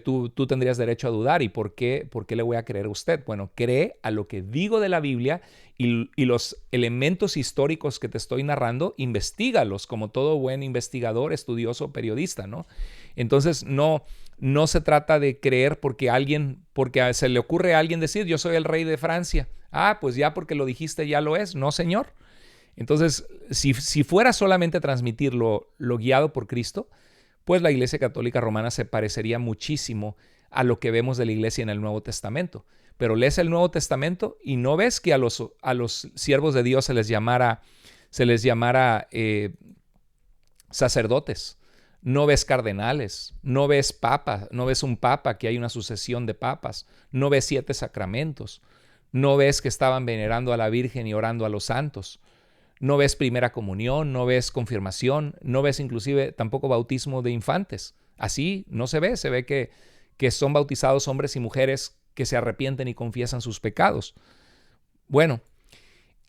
Speaker 1: tú tendrías derecho a dudar. ¿Y por qué le voy a creer a usted? Bueno, cree a lo que digo de la Biblia y los elementos históricos que te estoy narrando, investígalos como todo buen investigador, estudioso, periodista, ¿no? Entonces, no se trata de creer porque se le ocurre a alguien decir, yo soy el rey de Francia. Ah, pues ya porque lo dijiste ya lo es. No, señor. Entonces, si fuera solamente transmitir lo guiado por Cristo, pues la Iglesia Católica Romana se parecería muchísimo a lo que vemos de la Iglesia en el Nuevo Testamento. Pero lees el Nuevo Testamento y no ves que a los siervos de Dios se les llamara sacerdotes. No ves cardenales, no ves papas, no ves un papa, que hay una sucesión de papas, no ves 7 sacramentos, no ves que estaban venerando a la Virgen y orando a los santos. No ves primera comunión, no ves confirmación, no ves inclusive tampoco bautismo de infantes. Así no se ve que son bautizados hombres y mujeres que se arrepienten y confiesan sus pecados. Bueno,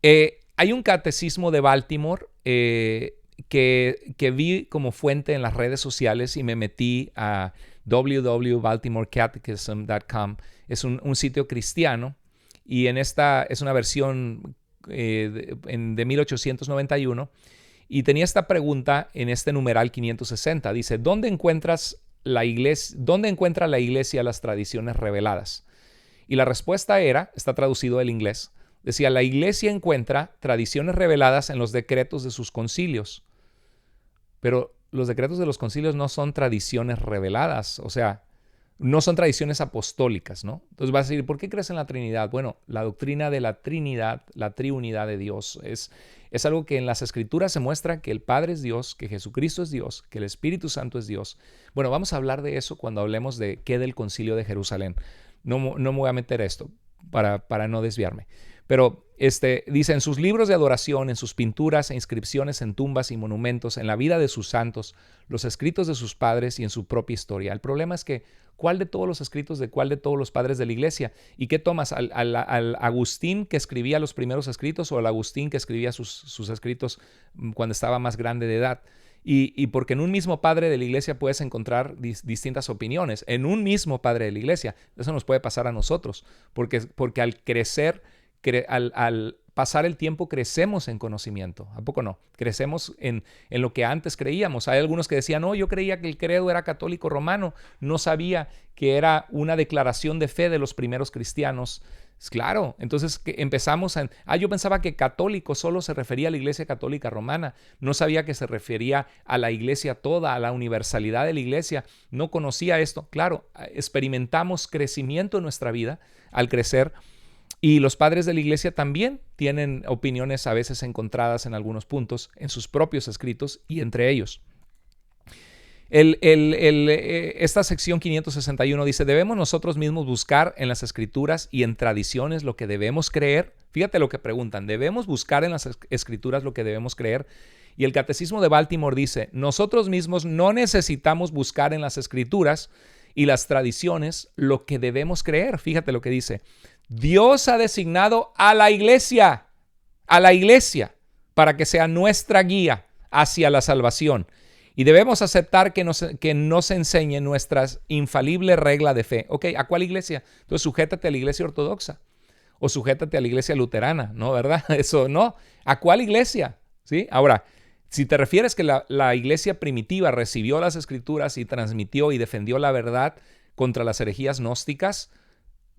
Speaker 1: hay un catecismo de Baltimore que vi como fuente en las redes sociales y me metí a www.baltimorecatechism.com. Es un sitio cristiano y en esta es una versión de 1891, y tenía esta pregunta en este numeral 560. Dice, ¿dónde encuentra la iglesia las tradiciones reveladas? Y la respuesta está traducido del inglés. Decía, la iglesia encuentra tradiciones reveladas en los decretos de sus concilios. Pero los decretos de los concilios no son tradiciones reveladas, o sea, no son tradiciones apostólicas, ¿no? Entonces vas a decir, ¿por qué crees en la Trinidad? Bueno, la doctrina de la Trinidad, la triunidad de Dios, es algo que en las Escrituras se muestra que el Padre es Dios, que Jesucristo es Dios, que el Espíritu Santo es Dios. Bueno, vamos a hablar de eso cuando hablemos de qué del Concilio de Jerusalén. No me voy a meter a esto para no desviarme. Pero dice, en sus libros de adoración, en sus pinturas e inscripciones en tumbas y monumentos, en la vida de sus santos, los escritos de sus padres y en su propia historia. El problema es que, ¿cuál de todos los escritos de cuál de todos los padres de la iglesia? ¿Y qué tomas? ¿Al Agustín que escribía los primeros escritos o al Agustín que escribía sus escritos cuando estaba más grande de edad? Y porque en un mismo padre de la iglesia puedes encontrar distintas opiniones. En un mismo padre de la iglesia. Eso nos puede pasar a nosotros. Porque al crecer, al pasar el tiempo, crecemos en conocimiento. ¿A poco no? Crecemos en lo que antes creíamos. Hay algunos que decían, no, yo creía que el credo era católico romano. No sabía que era una declaración de fe de los primeros cristianos. Claro, entonces empezamos yo pensaba que católico solo se refería a la Iglesia Católica Romana. No sabía que se refería a la iglesia toda, a la universalidad de la iglesia. No conocía esto. Claro, experimentamos crecimiento en nuestra vida al crecer. Y los padres de la iglesia también tienen opiniones a veces encontradas en algunos puntos en sus propios escritos y entre ellos. Esta sección 561 dice, ¿debemos nosotros mismos buscar en las escrituras y en tradiciones lo que debemos creer? Fíjate lo que preguntan, ¿debemos buscar en las escrituras lo que debemos creer? Y el Catecismo de Baltimore dice, nosotros mismos no necesitamos buscar en las escrituras y las tradiciones lo que debemos creer. Fíjate lo que dice, Dios ha designado a la iglesia, para que sea nuestra guía hacia la salvación. Y debemos aceptar que nos enseñe nuestra infalible regla de fe. Ok, ¿a cuál iglesia? Entonces sujétate a la iglesia ortodoxa o sujétate a la iglesia luterana, ¿no? ¿Verdad? Eso no. ¿A cuál iglesia? ¿Sí? Ahora, si te refieres que la iglesia primitiva recibió las escrituras y transmitió y defendió la verdad contra las herejías gnósticas,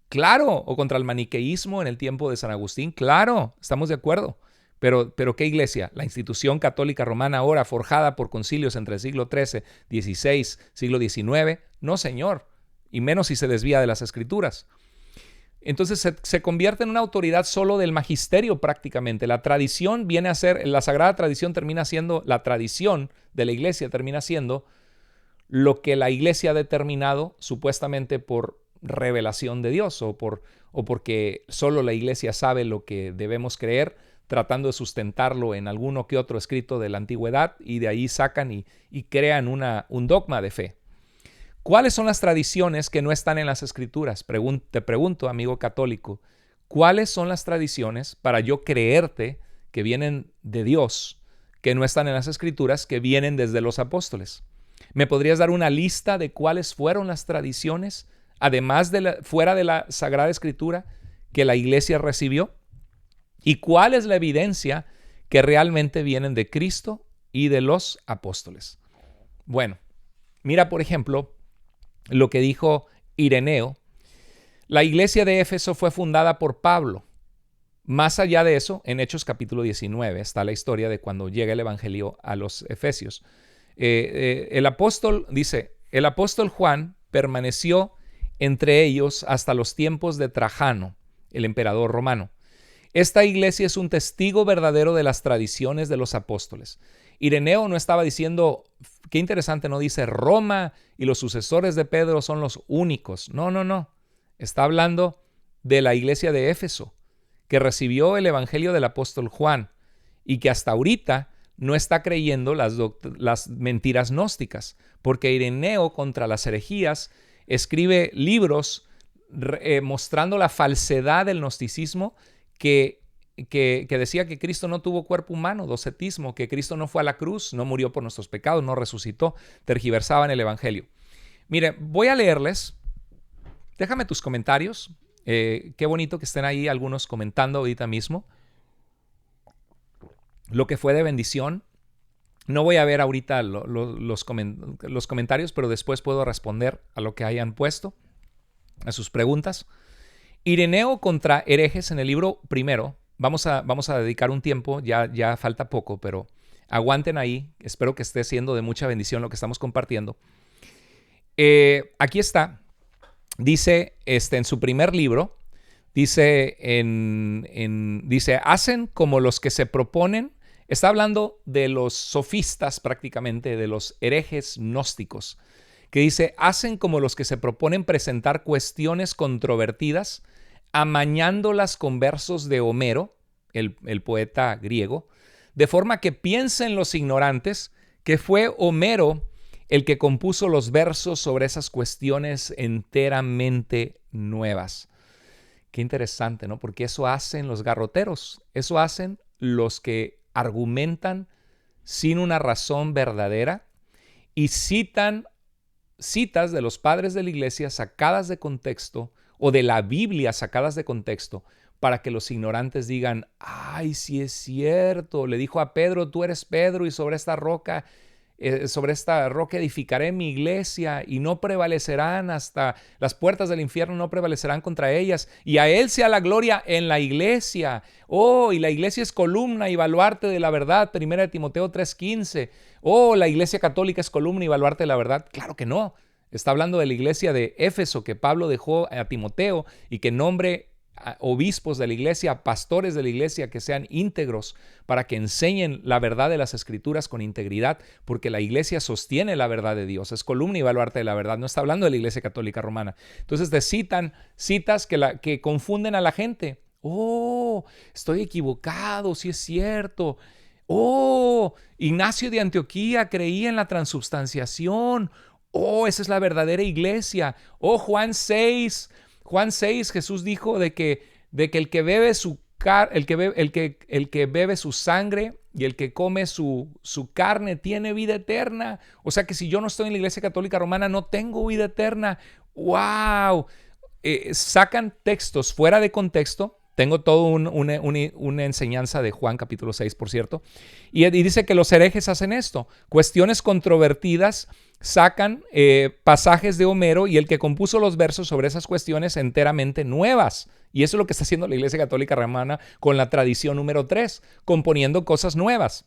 Speaker 1: claro, o contra el maniqueísmo en el tiempo de San Agustín, claro, estamos de acuerdo. Pero ¿qué iglesia? La institución católica romana ahora forjada por concilios entre el siglo XIII, XVI, siglo XIX. No, señor. Y menos si se desvía de las escrituras. Entonces se convierte en una autoridad solo del magisterio prácticamente. La tradición viene a ser, la sagrada tradición termina siendo, la tradición de la iglesia termina siendo lo que la iglesia ha determinado supuestamente por revelación de Dios o porque solo la iglesia sabe lo que debemos creer, tratando de sustentarlo en alguno que otro escrito de la antigüedad, y de ahí sacan y crean un dogma de fe. ¿Cuáles son las tradiciones que no están en las escrituras? Te pregunto, amigo católico, ¿cuáles son las tradiciones para yo creerte que vienen de Dios, que no están en las escrituras, que vienen desde los apóstoles? ¿Me podrías dar una lista de cuáles fueron las tradiciones, además fuera de la Sagrada Escritura, que la iglesia recibió? ¿Y cuál es la evidencia que realmente vienen de Cristo y de los apóstoles? Bueno, mira por ejemplo lo que dijo Ireneo. La iglesia de Éfeso fue fundada por Pablo. Más allá de eso, en Hechos capítulo 19 está la historia de cuando llega el evangelio a los efesios. El apóstol dice, el apóstol Juan permaneció entre ellos hasta los tiempos de Trajano, el emperador romano. Esta iglesia es un testigo verdadero de las tradiciones de los apóstoles. Ireneo no estaba diciendo, qué interesante, no dice Roma y los sucesores de Pedro son los únicos. No. Está hablando de la iglesia de Éfeso, que recibió el evangelio del apóstol Juan y que hasta ahorita no está creyendo las mentiras gnósticas, porque Ireneo contra las herejías escribe libros mostrando la falsedad del gnosticismo que decía que Cristo no tuvo cuerpo humano, docetismo, que Cristo no fue a la cruz, no murió por nuestros pecados, no resucitó, tergiversaban el evangelio. Mire, voy a leerles, déjame tus comentarios, qué bonito que estén ahí algunos comentando ahorita mismo lo que fue de bendición. No voy a ver ahorita los comentarios, pero después puedo responder a lo que hayan puesto, a sus preguntas. Ireneo contra herejes en el libro primero. Vamos a dedicar un tiempo, ya falta poco, pero aguanten ahí. Espero que esté siendo de mucha bendición lo que estamos compartiendo. Aquí está. Dice en su primer libro, dice, dice, hacen como los que se proponen. Está hablando de los sofistas prácticamente, de los herejes gnósticos, que dice, hacen como los que se proponen presentar cuestiones controvertidas, amañándolas con versos de Homero, el poeta griego, de forma que piensen los ignorantes que fue Homero el que compuso los versos sobre esas cuestiones enteramente nuevas. Qué interesante, ¿no? Porque eso hacen los garroteros, eso hacen los que argumentan sin una razón verdadera y citan citas de los padres de la iglesia sacadas de contexto o de la Biblia sacadas de contexto para que los ignorantes digan, ay, sí es cierto, le dijo a Pedro, tú eres Pedro y sobre esta roca edificaré mi iglesia y no prevalecerán hasta las puertas del infierno, no prevalecerán contra ellas. Y a él sea la gloria en la iglesia. Oh, y la iglesia es columna y baluarte de la verdad. 1 Timoteo 3:15. Oh, la iglesia católica es columna y baluarte de la verdad. Claro que no. Está hablando de la iglesia de Éfeso que Pablo dejó a Timoteo y que nombre obispos de la iglesia, pastores de la iglesia que sean íntegros para que enseñen la verdad de las escrituras con integridad, porque la iglesia sostiene la verdad de Dios, es columna y baluarte de la verdad. No está hablando de la iglesia católica romana. Entonces te citan citas que confunden a la gente. Oh, estoy equivocado, sí es cierto. Oh, Ignacio de Antioquía creía en la transubstanciación. Oh, esa es la verdadera iglesia. Oh, Juan 6, Jesús dijo de que el que bebe su sangre y el que come su carne tiene vida eterna. O sea que si yo no estoy en la iglesia católica romana no tengo vida eterna. ¡Wow! Sacan textos fuera de contexto. Tengo toda una enseñanza de Juan capítulo 6, por cierto. Y dice que los herejes hacen esto. Cuestiones controvertidas, sacan pasajes de Homero y el que compuso los versos sobre esas cuestiones enteramente nuevas. Y eso es lo que está haciendo la Iglesia Católica Romana con la tradición número 3, componiendo cosas nuevas.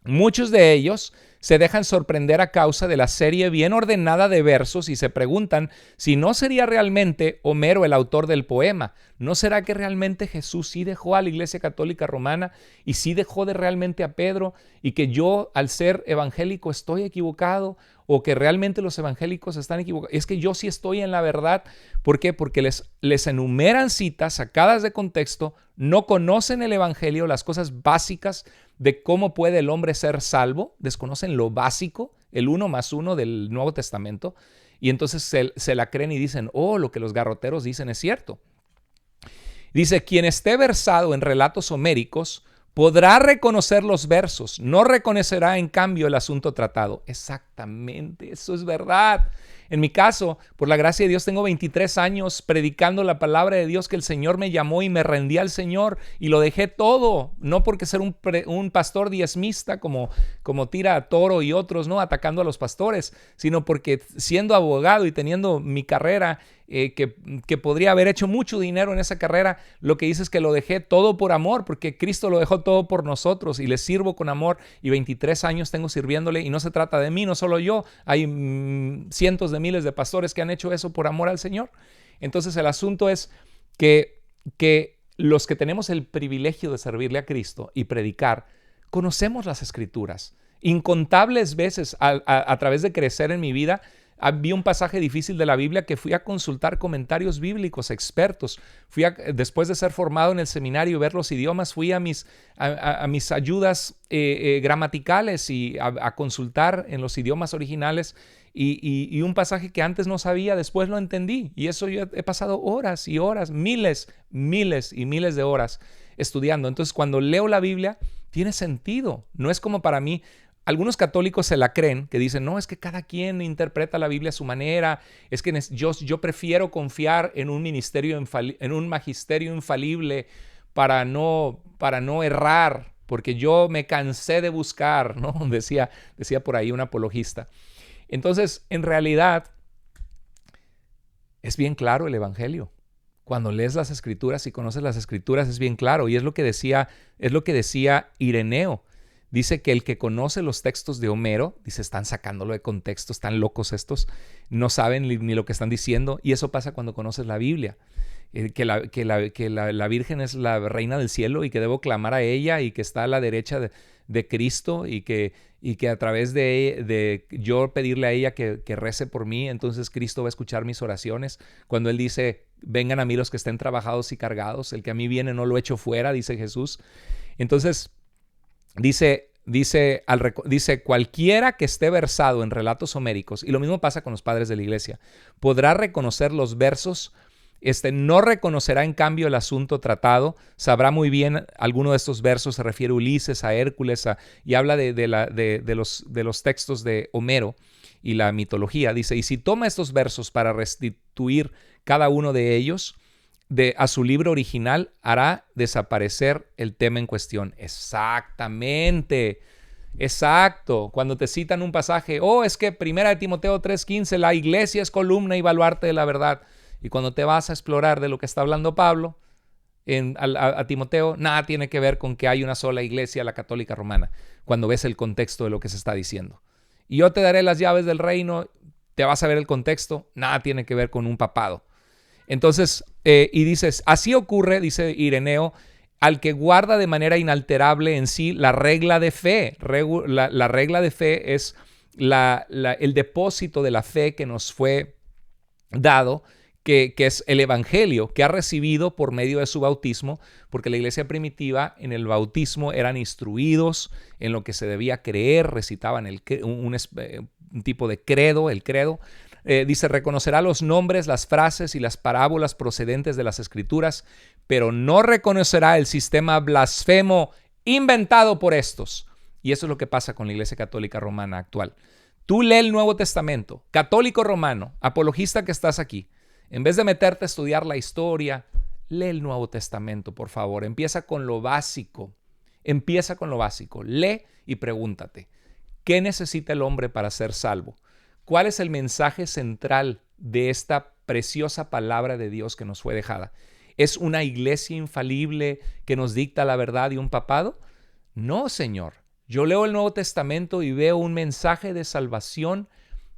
Speaker 1: Muchos de ellos se dejan sorprender a causa de la serie bien ordenada de versos y se preguntan si no sería realmente Homero el autor del poema. ¿No será que realmente Jesús sí dejó a la Iglesia Católica Romana y sí dejó de realmente a Pedro y que yo al ser evangélico estoy equivocado o que realmente los evangélicos están equivocados? Es que yo sí estoy en la verdad. ¿Por qué? Porque les enumeran citas sacadas de contexto, no conocen el evangelio, las cosas básicas de cómo puede el hombre ser salvo, desconocen lo básico, el 1 más 1 del Nuevo Testamento, y entonces se la creen y dicen, oh, lo que los garroteros dicen es cierto. Dice, quien esté versado en relatos homéricos Podrá reconocer los versos, no reconocerá en cambio el asunto tratado. Exactamente, eso es verdad. En mi caso, por la gracia de Dios, tengo 23 años predicando la palabra de Dios, que el Señor me llamó y me rendí al Señor y lo dejé todo, no porque ser un pastor diezmista como Tira a Toro y otros, ¿no? Atacando a los pastores, sino porque siendo abogado y teniendo mi carrera, que podría haber hecho mucho dinero en esa carrera, lo que hice es que lo dejé todo por amor, porque Cristo lo dejó todo por nosotros y le sirvo con amor, y 23 años tengo sirviéndole, y no se trata de mí, no solo yo, hay cientos de miles de pastores que han hecho eso por amor al Señor. Entonces el asunto es que los que tenemos el privilegio de servirle a Cristo y predicar, conocemos las Escrituras. Incontables veces a través de crecer en mi vida, vi un pasaje difícil de la Biblia que fui a consultar comentarios bíblicos, expertos. Después de ser formado en el seminario y ver los idiomas, fui a mis ayudas gramaticales y a consultar en los idiomas originales. Y un pasaje que antes no sabía, después lo entendí. Y eso yo he pasado horas y horas, miles y miles de horas estudiando. Entonces, cuando leo la Biblia, tiene sentido. No es como para mí. Algunos católicos se la creen, que dicen, no, es que cada quien interpreta la Biblia a su manera, es que yo prefiero confiar en un magisterio infalible para no errar, porque yo me cansé de buscar, ¿no? Decía por ahí un apologista. Entonces, en realidad, es bien claro el Evangelio. Cuando lees las Escrituras y conoces las Escrituras, es bien claro, y es lo que decía Ireneo. Dice que el que conoce los textos de Homero, dice, están sacándolo de contexto, están locos estos, no saben ni lo que están diciendo, y eso pasa cuando conoces la Biblia. Que la Virgen es la reina del cielo y que debo clamar a ella y que está a la derecha de Cristo y que a través de yo pedirle a ella que rece por mí, entonces Cristo va a escuchar mis oraciones. Cuando Él dice, vengan a mí los que estén trabajados y cargados, el que a mí viene no lo echo fuera, dice Jesús. Entonces, Dice, cualquiera que esté versado en relatos homéricos, y lo mismo pasa con los padres de la iglesia, podrá reconocer los versos, no reconocerá en cambio el asunto tratado, sabrá muy bien alguno de estos versos, se refiere a Ulises, a Hércules, y habla de los textos de Homero y la mitología. Dice, y si toma estos versos para restituir cada uno de ellos, a su libro original, hará desaparecer el tema en cuestión. Exactamente, exacto. Cuando te citan un pasaje, es que 1 Timoteo 3:15, la iglesia es columna y baluarte de la verdad. Y cuando te vas a explorar de lo que está hablando Pablo a Timoteo, nada tiene que ver con que hay una sola iglesia, la católica romana, cuando ves el contexto de lo que se está diciendo. Y yo te daré las llaves del reino, te vas a ver el contexto, nada tiene que ver con un papado. Entonces, y dices, así ocurre, dice Ireneo, al que guarda de manera inalterable en sí la regla de fe. La regla de fe es el depósito de la fe que nos fue dado, que es el Evangelio, que ha recibido por medio de su bautismo, porque la iglesia primitiva en el bautismo eran instruidos en lo que se debía creer, recitaban un tipo de credo, el credo. Dice, reconocerá los nombres, las frases y las parábolas procedentes de las Escrituras, pero no reconocerá el sistema blasfemo inventado por estos. Y eso es lo que pasa con la Iglesia Católica Romana actual. Tú lee el Nuevo Testamento, católico romano, apologista que estás aquí. En vez de meterte a estudiar la historia, lee el Nuevo Testamento, por favor. Empieza con lo básico. Lee y pregúntate, ¿qué necesita el hombre para ser salvo? ¿Cuál es el mensaje central de esta preciosa palabra de Dios que nos fue dejada? ¿Es una iglesia infalible que nos dicta la verdad y un papado? No, Señor. Yo leo el Nuevo Testamento y veo un mensaje de salvación,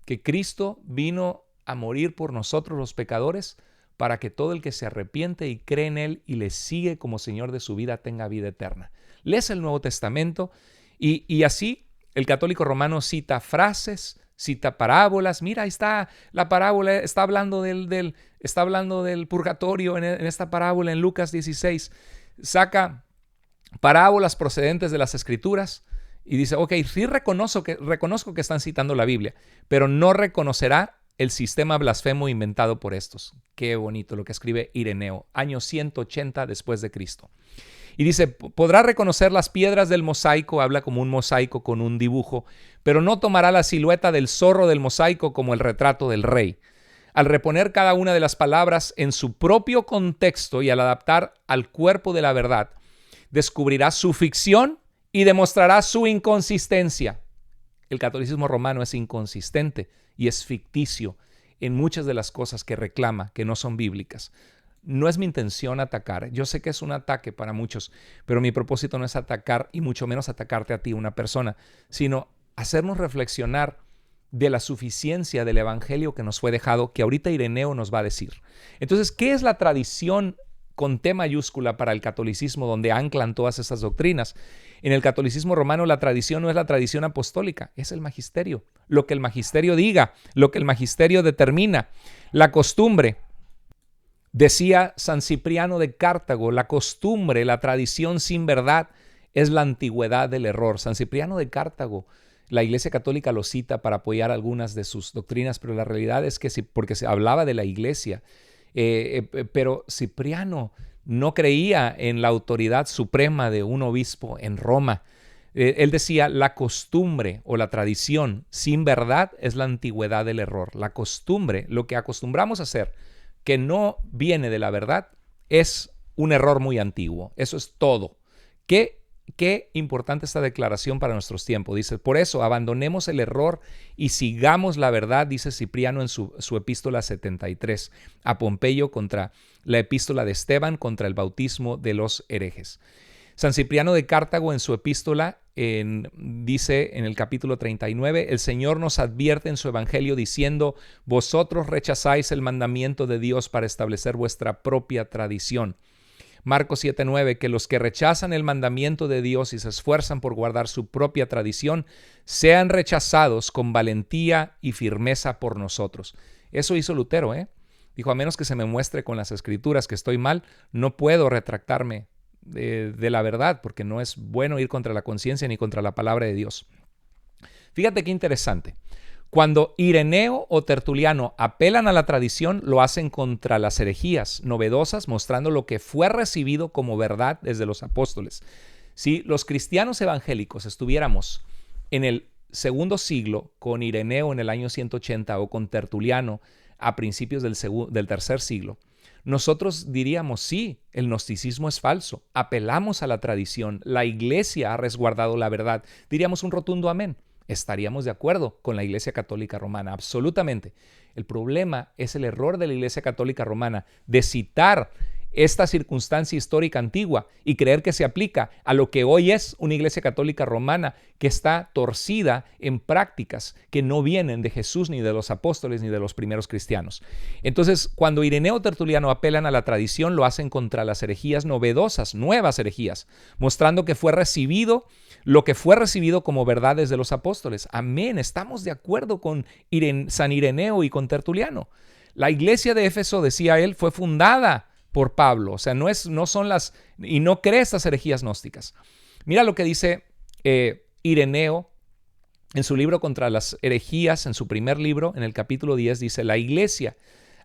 Speaker 1: que Cristo vino a morir por nosotros los pecadores, para que todo el que se arrepiente y cree en Él y le sigue como Señor de su vida tenga vida eterna. Lees el Nuevo Testamento y así el católico romano cita frases, cita parábolas. Mira, ahí está la parábola, está hablando del purgatorio en esta parábola en Lucas 16. Saca parábolas procedentes de las Escrituras y dice, ok, sí reconozco que están citando la Biblia, pero no reconocerá el sistema blasfemo inventado por estos. Qué bonito lo que escribe Ireneo, año 180 después de Cristo. Y dice, podrá reconocer las piedras del mosaico, habla como un mosaico con un dibujo, pero no tomará la silueta del zorro del mosaico como el retrato del rey. Al reponer cada una de las palabras en su propio contexto y al adaptar al cuerpo de la verdad, descubrirá su ficción y demostrará su inconsistencia. El catolicismo romano es inconsistente y es ficticio en muchas de las cosas que reclama, que no son bíblicas. No es mi intención atacar. Yo sé que es un ataque para muchos, pero mi propósito no es atacar y mucho menos atacarte a ti, una persona, sino hacernos reflexionar de la suficiencia del evangelio que nos fue dejado, que ahorita Ireneo nos va a decir. Entonces, ¿qué es la tradición con T mayúscula para el catolicismo, donde anclan todas esas doctrinas? En el catolicismo romano la tradición no es la tradición apostólica, es el magisterio. Lo que el magisterio diga, lo que el magisterio determina. La costumbre, decía San Cipriano de Cartago, la costumbre, la tradición sin verdad es la antigüedad del error. San Cipriano de Cartago, la Iglesia Católica lo cita para apoyar algunas de sus doctrinas, pero la realidad es que sí, porque se hablaba de la Iglesia, pero Cipriano no creía en la autoridad suprema de un obispo en Roma. Él decía, la costumbre o la tradición sin verdad es la antigüedad del error. La costumbre, lo que acostumbramos a hacer, que no viene de la verdad, es un error muy antiguo. Eso es todo. Qué importante esta declaración para nuestros tiempos. Dice, por eso abandonemos el error y sigamos la verdad, dice Cipriano en su epístola 73 a Pompeyo contra la epístola de Esteban contra el bautismo de los herejes. San Cipriano de Cartago en su epístola dice en el capítulo 39, el Señor nos advierte en su evangelio diciendo, vosotros rechazáis el mandamiento de Dios para establecer vuestra propia tradición. Marcos 7:9, que los que rechazan el mandamiento de Dios y se esfuerzan por guardar su propia tradición, sean rechazados con valentía y firmeza por nosotros. Eso hizo Lutero, Dijo, a menos que se me muestre con las escrituras que estoy mal, no puedo retractarme de la verdad, porque no es bueno ir contra la conciencia ni contra la palabra de Dios. Fíjate qué interesante. Cuando Ireneo o Tertuliano apelan a la tradición, lo hacen contra las herejías novedosas, mostrando lo que fue recibido como verdad desde los apóstoles. Si los cristianos evangélicos estuviéramos en el segundo siglo con Ireneo en el año 180 o con Tertuliano a principios del tercer siglo, nosotros diríamos, sí, el gnosticismo es falso, apelamos a la tradición, la iglesia ha resguardado la verdad, diríamos un rotundo amén. Estaríamos de acuerdo con la Iglesia Católica Romana, absolutamente. El problema es el error de la Iglesia Católica Romana de citar esta circunstancia histórica antigua y creer que se aplica a lo que hoy es una Iglesia Católica Romana que está torcida en prácticas que no vienen de Jesús ni de los apóstoles ni de los primeros cristianos. Entonces, cuando Ireneo o Tertuliano apelan a la tradición, lo hacen contra las herejías novedosas, nuevas herejías, mostrando que fue recibido lo que fue recibido como verdades de los apóstoles. Amén, estamos de acuerdo con San Ireneo y con Tertuliano. La iglesia de Éfeso, decía él, fue fundada por Pablo, o sea, no son las, y no cree estas herejías gnósticas. Mira lo que dice Ireneo en su libro contra las herejías, en su primer libro, en el capítulo 10, dice, la iglesia,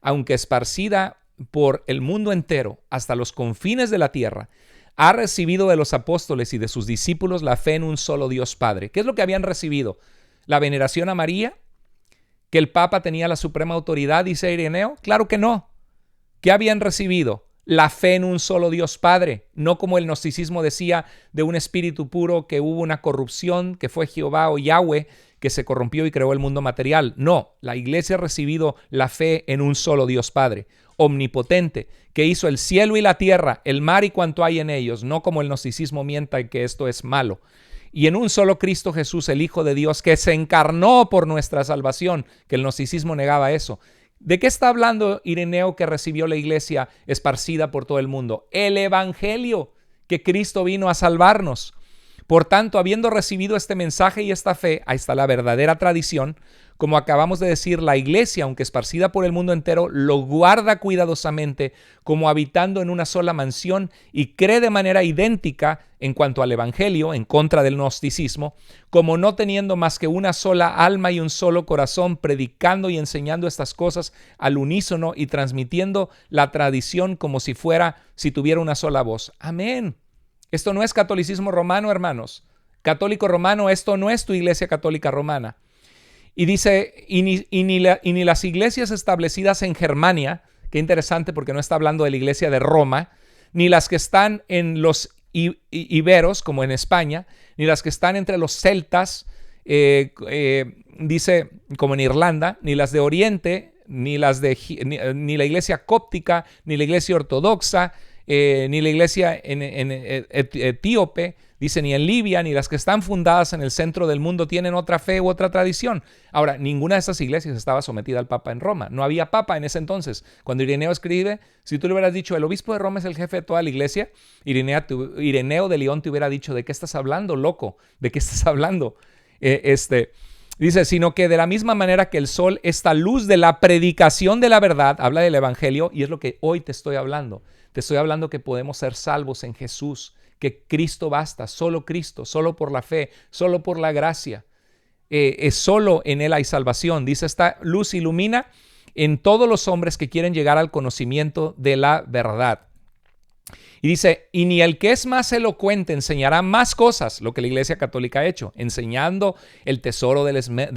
Speaker 1: aunque esparcida por el mundo entero hasta los confines de la tierra, ha recibido de los apóstoles y de sus discípulos la fe en un solo Dios Padre. ¿Qué es lo que habían recibido? ¿La veneración a María? ¿Que el Papa tenía la suprema autoridad, dice Ireneo? Claro que no. ¿Qué habían recibido? La fe en un solo Dios Padre, no como el gnosticismo decía de un espíritu puro, que hubo una corrupción, que fue Jehová o Yahweh, que se corrompió y creó el mundo material. No, la iglesia ha recibido la fe en un solo Dios Padre, omnipotente, que hizo el cielo y la tierra, el mar y cuanto hay en ellos, no como el gnosticismo mienta que esto es malo. Y en un solo Cristo Jesús, el Hijo de Dios, que se encarnó por nuestra salvación, que el gnosticismo negaba eso. ¿De qué está hablando Ireneo que recibió la iglesia esparcida por todo el mundo? El evangelio, que Cristo vino a salvarnos. Por tanto, habiendo recibido este mensaje y esta fe, ahí está la verdadera tradición. Como acabamos de decir, la iglesia, aunque esparcida por el mundo entero, lo guarda cuidadosamente como habitando en una sola mansión y cree de manera idéntica en cuanto al evangelio, en contra del gnosticismo, como no teniendo más que una sola alma y un solo corazón, predicando y enseñando estas cosas al unísono y transmitiendo la tradición como si tuviera una sola voz. Amén. Esto no es catolicismo romano, hermanos. Católico romano, esto no es tu iglesia católica romana. Y dice, y ni las iglesias establecidas en Germania, qué interesante porque no está hablando de la iglesia de Roma, ni las que están en los iberos, como en España, ni las que están entre los celtas, dice, como en Irlanda, ni las de Oriente, ni la iglesia cóptica, ni la iglesia ortodoxa, ni la iglesia en etíope, dice, ni en Libia, ni las que están fundadas en el centro del mundo tienen otra fe u otra tradición. Ahora, ninguna de estas iglesias estaba sometida al Papa en Roma. No había Papa en ese entonces. Cuando Ireneo escribe, si tú le hubieras dicho, el obispo de Roma es el jefe de toda la iglesia, Ireneo de León te hubiera dicho, ¿de qué estás hablando, loco? ¿De qué estás hablando? Dice, sino que de la misma manera que el sol, esta luz de la predicación de la verdad, habla del evangelio, y es lo que hoy te estoy hablando. Te estoy hablando que podemos ser salvos en Jesús, que Cristo basta, solo Cristo, solo por la fe, solo por la gracia. Es solo en Él hay salvación. Dice, esta luz ilumina en todos los hombres que quieren llegar al conocimiento de la verdad. Y dice, y ni el que es más elocuente enseñará más cosas, lo que la Iglesia Católica ha hecho, enseñando el tesoro de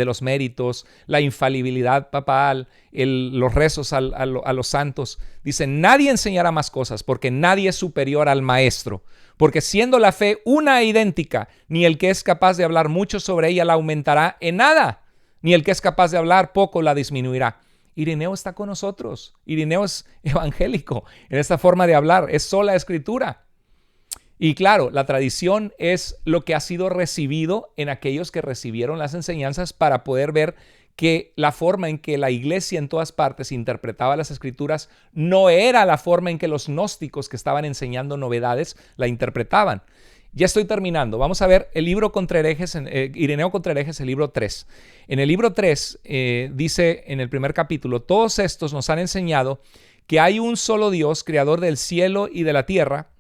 Speaker 1: los méritos, la infalibilidad papal, los rezos a los santos. Dice, nadie enseñará más cosas porque nadie es superior al maestro. Porque siendo la fe una e idéntica, ni el que es capaz de hablar mucho sobre ella la aumentará en nada, ni el que es capaz de hablar poco la disminuirá. Ireneo está con nosotros. Ireneo es evangélico en esta forma de hablar. Es sola escritura. Y claro, la tradición es lo que ha sido recibido en aquellos que recibieron las enseñanzas para poder ver que la forma en que la iglesia en todas partes interpretaba las escrituras no era la forma en que los gnósticos que estaban enseñando novedades la interpretaban. Ya estoy terminando. Vamos a ver el libro contra herejes, Ireneo contra herejes, el libro 3. En el libro 3 dice en el primer capítulo, todos estos nos han enseñado que hay un solo Dios, creador del cielo y de la tierra,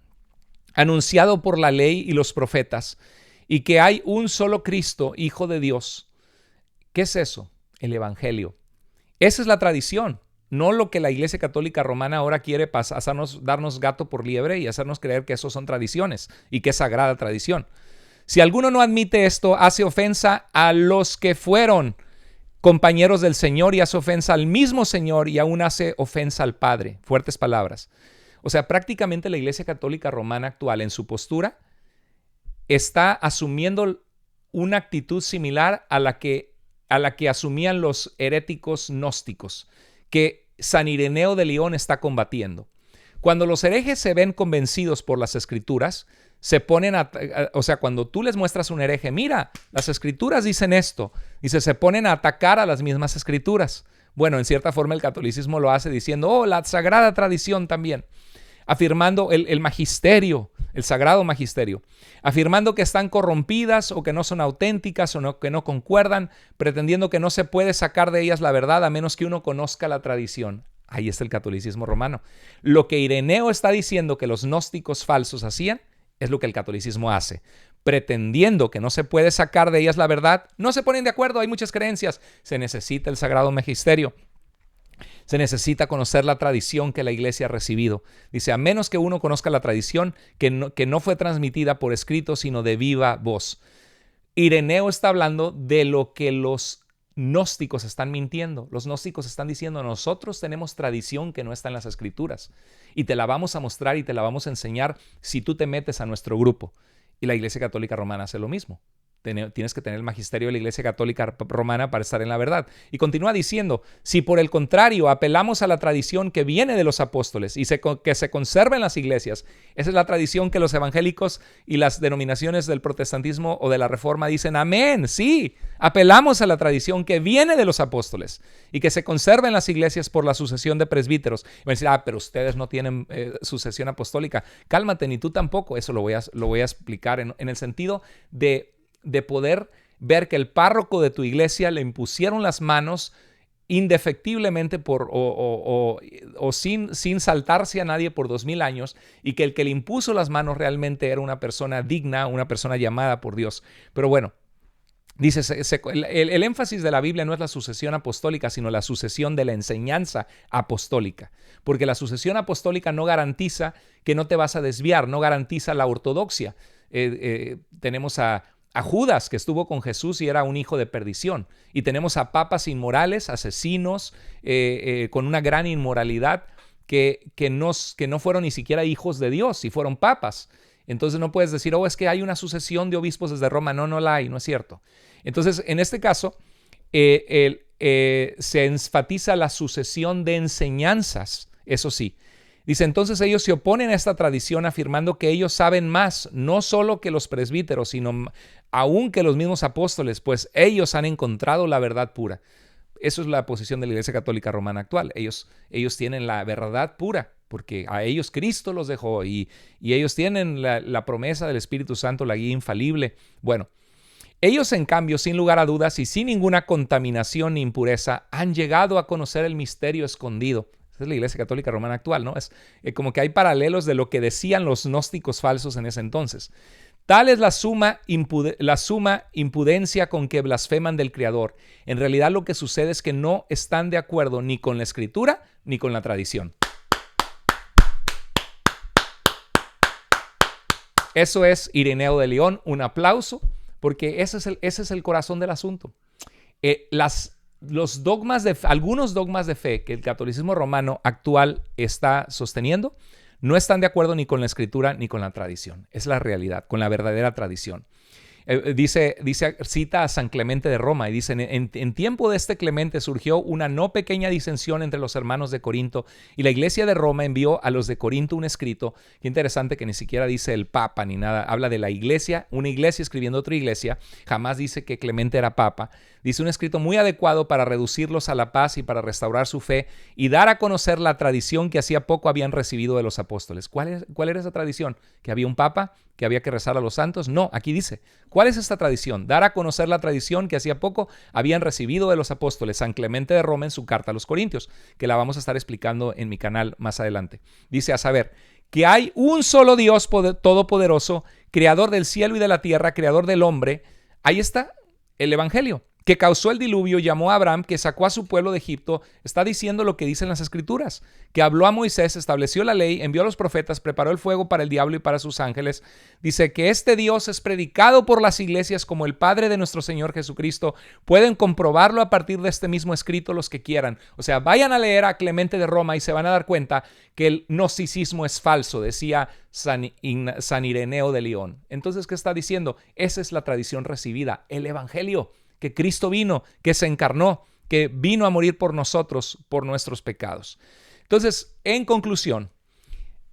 Speaker 1: anunciado por la ley y los profetas, y que hay un solo Cristo, Hijo de Dios. ¿Qué es eso? El Evangelio. Esa es la tradición. No lo que la Iglesia Católica Romana ahora quiere darnos gato por liebre y hacernos creer que eso son tradiciones y que es sagrada tradición. Si alguno no admite esto, hace ofensa a los que fueron compañeros del Señor y hace ofensa al mismo Señor y aún hace ofensa al Padre. Fuertes palabras. O sea, prácticamente la Iglesia Católica Romana actual en su postura está asumiendo una actitud similar a la que asumían los heréticos gnósticos, que San Ireneo de León está combatiendo. Cuando los herejes se ven convencidos por las escrituras, se ponen o sea, cuando tú les muestras a un hereje, mira, las escrituras dicen esto, dice, se ponen a atacar a las mismas escrituras. Bueno, en cierta forma el catolicismo lo hace diciendo, oh, la sagrada tradición también, afirmando el magisterio, el sagrado magisterio, afirmando que están corrompidas o que no son auténticas o que no concuerdan, pretendiendo que no se puede sacar de ellas la verdad a menos que uno conozca la tradición. Ahí está el catolicismo romano. Lo que Ireneo está diciendo que los gnósticos falsos hacían es lo que el catolicismo hace. Pretendiendo que no se puede sacar de ellas la verdad, no se ponen de acuerdo, hay muchas creencias. Se necesita el sagrado magisterio. Se necesita conocer la tradición que la iglesia ha recibido. Dice, a menos que uno conozca la tradición que no fue transmitida por escrito, sino de viva voz. Ireneo está hablando de lo que los gnósticos están mintiendo. Los gnósticos están diciendo, nosotros tenemos tradición que no está en las escrituras y te la vamos a mostrar y te la vamos a enseñar si tú te metes a nuestro grupo. Y la Iglesia Católica Romana hace lo mismo. Tienes que tener el magisterio de la Iglesia Católica Romana para estar en la verdad. Y continúa diciendo, si por el contrario apelamos a la tradición que viene de los apóstoles y que se conserva en las iglesias, esa es la tradición que los evangélicos y las denominaciones del protestantismo o de la reforma dicen, amén, sí, apelamos a la tradición que viene de los apóstoles y que se conserva en las iglesias por la sucesión de presbíteros. Y van a decir, pero ustedes no tienen sucesión apostólica. Cálmate, ni tú tampoco. Eso lo voy a explicar en el sentido de poder ver que el párroco de tu iglesia le impusieron las manos indefectiblemente sin saltarse a nadie por 2000 años y que el que le impuso las manos realmente era una persona digna, una persona llamada por Dios. Pero bueno, Dice, el énfasis de la Biblia no es la sucesión apostólica, sino la sucesión de la enseñanza apostólica. Porque la sucesión apostólica no garantiza que no te vas a desviar, no garantiza la ortodoxia. Tenemos a Judas, que estuvo con Jesús y era un hijo de perdición. Y tenemos a papas inmorales, asesinos, con una gran inmoralidad, que no fueron ni siquiera hijos de Dios y fueron papas. Entonces no puedes decir, es que hay una sucesión de obispos desde Roma. No la hay, no es cierto. Entonces, en este caso, se enfatiza la sucesión de enseñanzas, eso sí. Dice, entonces ellos se oponen a esta tradición afirmando que ellos saben más, no solo que los presbíteros, sino aún que los mismos apóstoles, pues ellos han encontrado la verdad pura. Eso es la posición de la Iglesia Católica Romana actual. Ellos tienen la verdad pura, porque a ellos Cristo los dejó y ellos tienen la promesa del Espíritu Santo, la guía infalible. Bueno, ellos en cambio, sin lugar a dudas y sin ninguna contaminación ni impureza, han llegado a conocer el misterio escondido. Esa es la Iglesia Católica Romana actual, ¿no? Es como que hay paralelos de lo que decían los gnósticos falsos en ese entonces. Tal es la suma impudencia con que blasfeman del Creador. En realidad lo que sucede es que no están de acuerdo ni con la Escritura ni con la tradición. Eso es Ireneo de León. Un aplauso, porque ese es el corazón del asunto. Algunos dogmas de fe que el catolicismo romano actual está sosteniendo no están de acuerdo ni con la Escritura ni con la tradición. Es la realidad, con la verdadera tradición. Cita a San Clemente de Roma y dice, en tiempo de este Clemente surgió una no pequeña disensión entre los hermanos de Corinto y la iglesia de Roma envió a los de Corinto un escrito. Qué interesante que ni siquiera dice el papa ni nada, habla de la iglesia, una iglesia escribiendo otra iglesia, jamás dice que Clemente era papa. Dice un escrito muy adecuado para reducirlos a la paz y para restaurar su fe y dar a conocer la tradición que hacía poco habían recibido de los apóstoles. ¿Cuál era esa tradición? ¿Que había un papa? ¿Que había que rezar a los santos? No, aquí dice, ¿cuál es esta tradición? Dar a conocer la tradición que hacía poco habían recibido de los apóstoles. San Clemente de Roma en su carta a los Corintios, que la vamos a estar explicando en mi canal más adelante. Dice, a saber, que hay un solo Dios todopoderoso, creador del cielo y de la tierra, creador del hombre. Ahí está el Evangelio, que causó el diluvio, llamó a Abraham, que sacó a su pueblo de Egipto. Está diciendo lo que dicen las Escrituras, que habló a Moisés, estableció la ley, envió a los profetas, preparó el fuego para el diablo y para sus ángeles. Dice que este Dios es predicado por las iglesias como el Padre de nuestro Señor Jesucristo. Pueden comprobarlo a partir de este mismo escrito los que quieran. O sea, vayan a leer a Clemente de Roma y se van a dar cuenta que el gnosticismo es falso, decía San Ireneo de León. Entonces, ¿qué está diciendo? Esa es la tradición recibida, el Evangelio. Que Cristo vino, que se encarnó, que vino a morir por nosotros, por nuestros pecados. Entonces, en conclusión,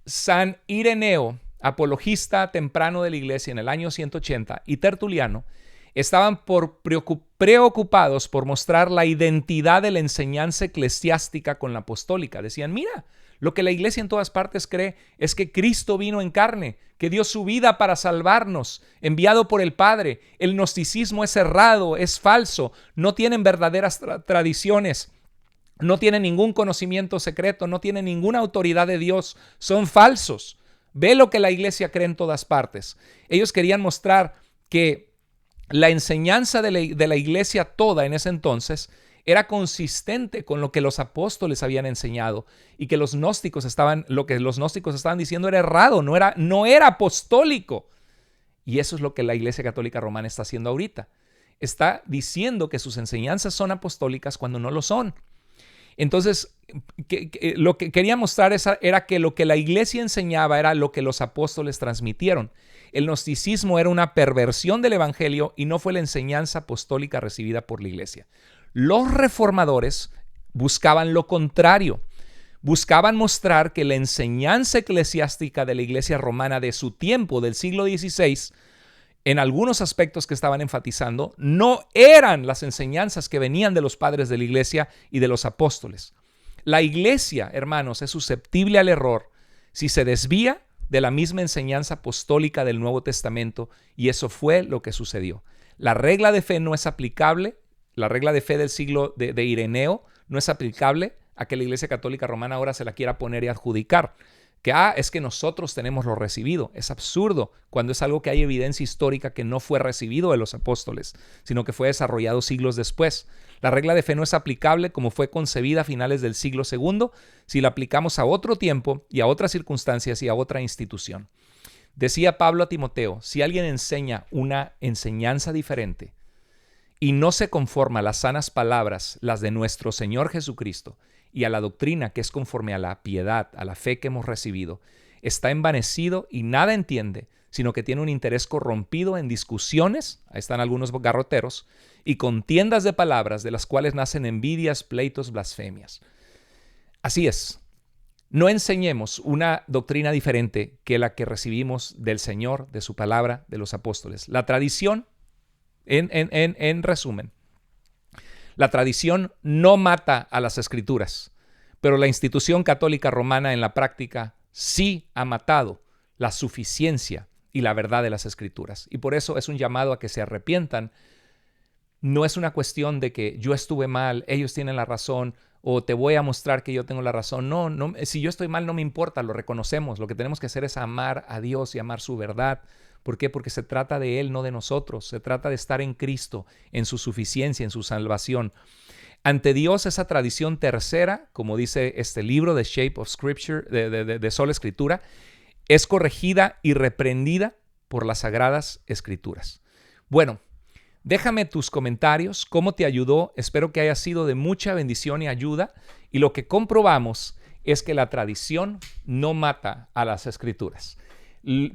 Speaker 1: San Ireneo, apologista temprano de la iglesia en el año 180, y Tertuliano, estaban preocupados por mostrar la identidad de la enseñanza eclesiástica con la apostólica. Decían, mira, lo que la iglesia en todas partes cree es que Cristo vino en carne, que dio su vida para salvarnos, enviado por el Padre. El gnosticismo es errado, es falso, no tienen verdaderas tradiciones, no tienen ningún conocimiento secreto, no tienen ninguna autoridad de Dios, son falsos. Ve lo que la iglesia cree en todas partes. Ellos querían mostrar que la enseñanza de la iglesia toda en ese entonces era consistente con lo que los apóstoles habían enseñado y que lo que los gnósticos estaban diciendo era errado, no era apostólico. Y eso es lo que la Iglesia Católica Romana está haciendo ahorita. Está diciendo que sus enseñanzas son apostólicas cuando no lo son. Entonces, lo que quería mostrar era que lo que la iglesia enseñaba era lo que los apóstoles transmitieron. El gnosticismo era una perversión del evangelio y no fue la enseñanza apostólica recibida por la iglesia. Los reformadores buscaban lo contrario. Buscaban mostrar que la enseñanza eclesiástica de la iglesia romana de su tiempo, del siglo XVI, en algunos aspectos que estaban enfatizando, no eran las enseñanzas que venían de los padres de la iglesia y de los apóstoles. La iglesia, hermanos, es susceptible al error si se desvía de la misma enseñanza apostólica del Nuevo Testamento, y eso fue lo que sucedió. La regla de fe no es aplicable, la regla de fe del siglo de Ireneo no es aplicable a que la Iglesia Católica Romana ahora se la quiera poner y adjudicar. Que es que nosotros tenemos lo recibido. Es absurdo cuando es algo que hay evidencia histórica que no fue recibido de los apóstoles, sino que fue desarrollado siglos después. La regla de fe no es aplicable como fue concebida a finales del siglo II si la aplicamos a otro tiempo y a otras circunstancias y a otra institución. Decía Pablo a Timoteo, si alguien enseña una enseñanza diferente y no se conforma a las sanas palabras, las de nuestro Señor Jesucristo, y a la doctrina que es conforme a la piedad, a la fe que hemos recibido, está envanecido y nada entiende, sino que tiene un interés corrompido en discusiones, ahí están algunos garroteros, y contiendas de palabras de las cuales nacen envidias, pleitos, blasfemias. Así es, no enseñemos una doctrina diferente que la que recibimos del Señor, de su palabra, de los apóstoles. La tradición, en resumen, la tradición no mata a las Escrituras, pero la institución católica romana en la práctica sí ha matado la suficiencia y la verdad de las Escrituras. Y por eso es un llamado a que se arrepientan. No es una cuestión de que yo estuve mal, ellos tienen la razón, o te voy a mostrar que yo tengo la razón. No, si yo estoy mal no me importa, lo reconocemos. Lo que tenemos que hacer es amar a Dios y amar su verdad. ¿Por qué? Porque se trata de Él, no de nosotros. Se trata de estar en Cristo, en su suficiencia, en su salvación. Ante Dios, esa tradición tercera, como dice este libro de Shape of Scripture, de Sola Escritura, es corregida y reprendida por las Sagradas Escrituras. Bueno, déjame tus comentarios, cómo te ayudó. Espero que haya sido de mucha bendición y ayuda. Y lo que comprobamos es que la tradición no mata a las Escrituras.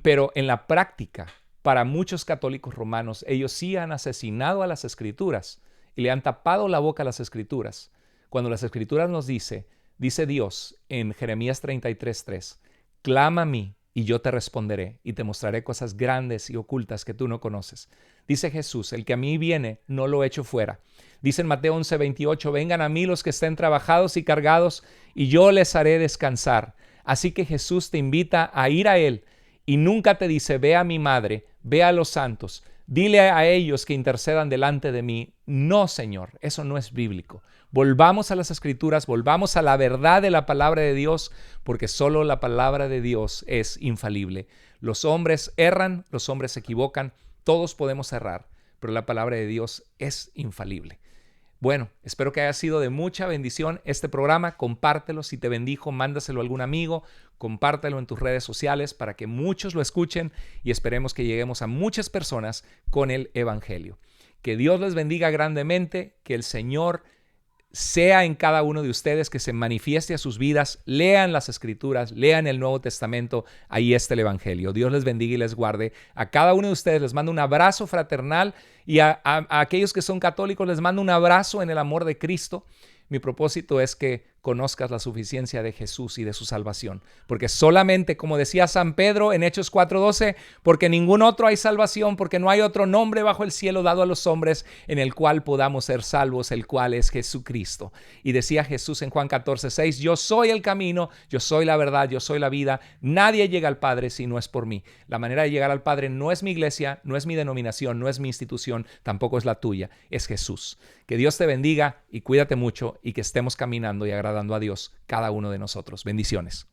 Speaker 1: Pero en la práctica, para muchos católicos romanos, ellos sí han asesinado a las Escrituras y le han tapado la boca a las Escrituras. Cuando las Escrituras nos dice Dios en Jeremías 33:3, clama a mí y yo te responderé y te mostraré cosas grandes y ocultas que tú no conoces. Dice Jesús, el que a mí viene, no lo echo fuera. Dice en Mateo 11:28, vengan a mí los que estén trabajados y cargados y yo les haré descansar. Así que Jesús te invita a ir a Él y nunca te dice, ve a mi madre, ve a los santos, dile a ellos que intercedan delante de mí. No, Señor, eso no es bíblico. Volvamos a las Escrituras, volvamos a la verdad de la palabra de Dios, porque solo la palabra de Dios es infalible. Los hombres erran, los hombres se equivocan, todos podemos errar, pero la palabra de Dios es infalible. Bueno, espero que haya sido de mucha bendición este programa. Compártelo, si te bendijo, mándaselo a algún amigo, compártelo en tus redes sociales para que muchos lo escuchen y esperemos que lleguemos a muchas personas con el Evangelio. Que Dios les bendiga grandemente, que el Señor sea en cada uno de ustedes, que se manifieste a sus vidas. Lean las Escrituras, lean el Nuevo Testamento, ahí está el Evangelio. Dios les bendiga y les guarde. A cada uno de ustedes les mando un abrazo fraternal y a aquellos que son católicos les mando un abrazo en el amor de Cristo. Mi propósito es que conozcas la suficiencia de Jesús y de su salvación. Porque solamente, como decía San Pedro en Hechos 4:12, porque ningún otro hay salvación, porque no hay otro nombre bajo el cielo dado a los hombres en el cual podamos ser salvos, el cual es Jesucristo. Y decía Jesús en Juan 14:6, yo soy el camino, yo soy la verdad, yo soy la vida. Nadie llega al Padre si no es por mí. La manera de llegar al Padre no es mi iglesia, no es mi denominación, no es mi institución, tampoco es la tuya, es Jesús. Que Dios te bendiga y cuídate mucho y que estemos caminando y agradando a Dios cada uno de nosotros. Bendiciones.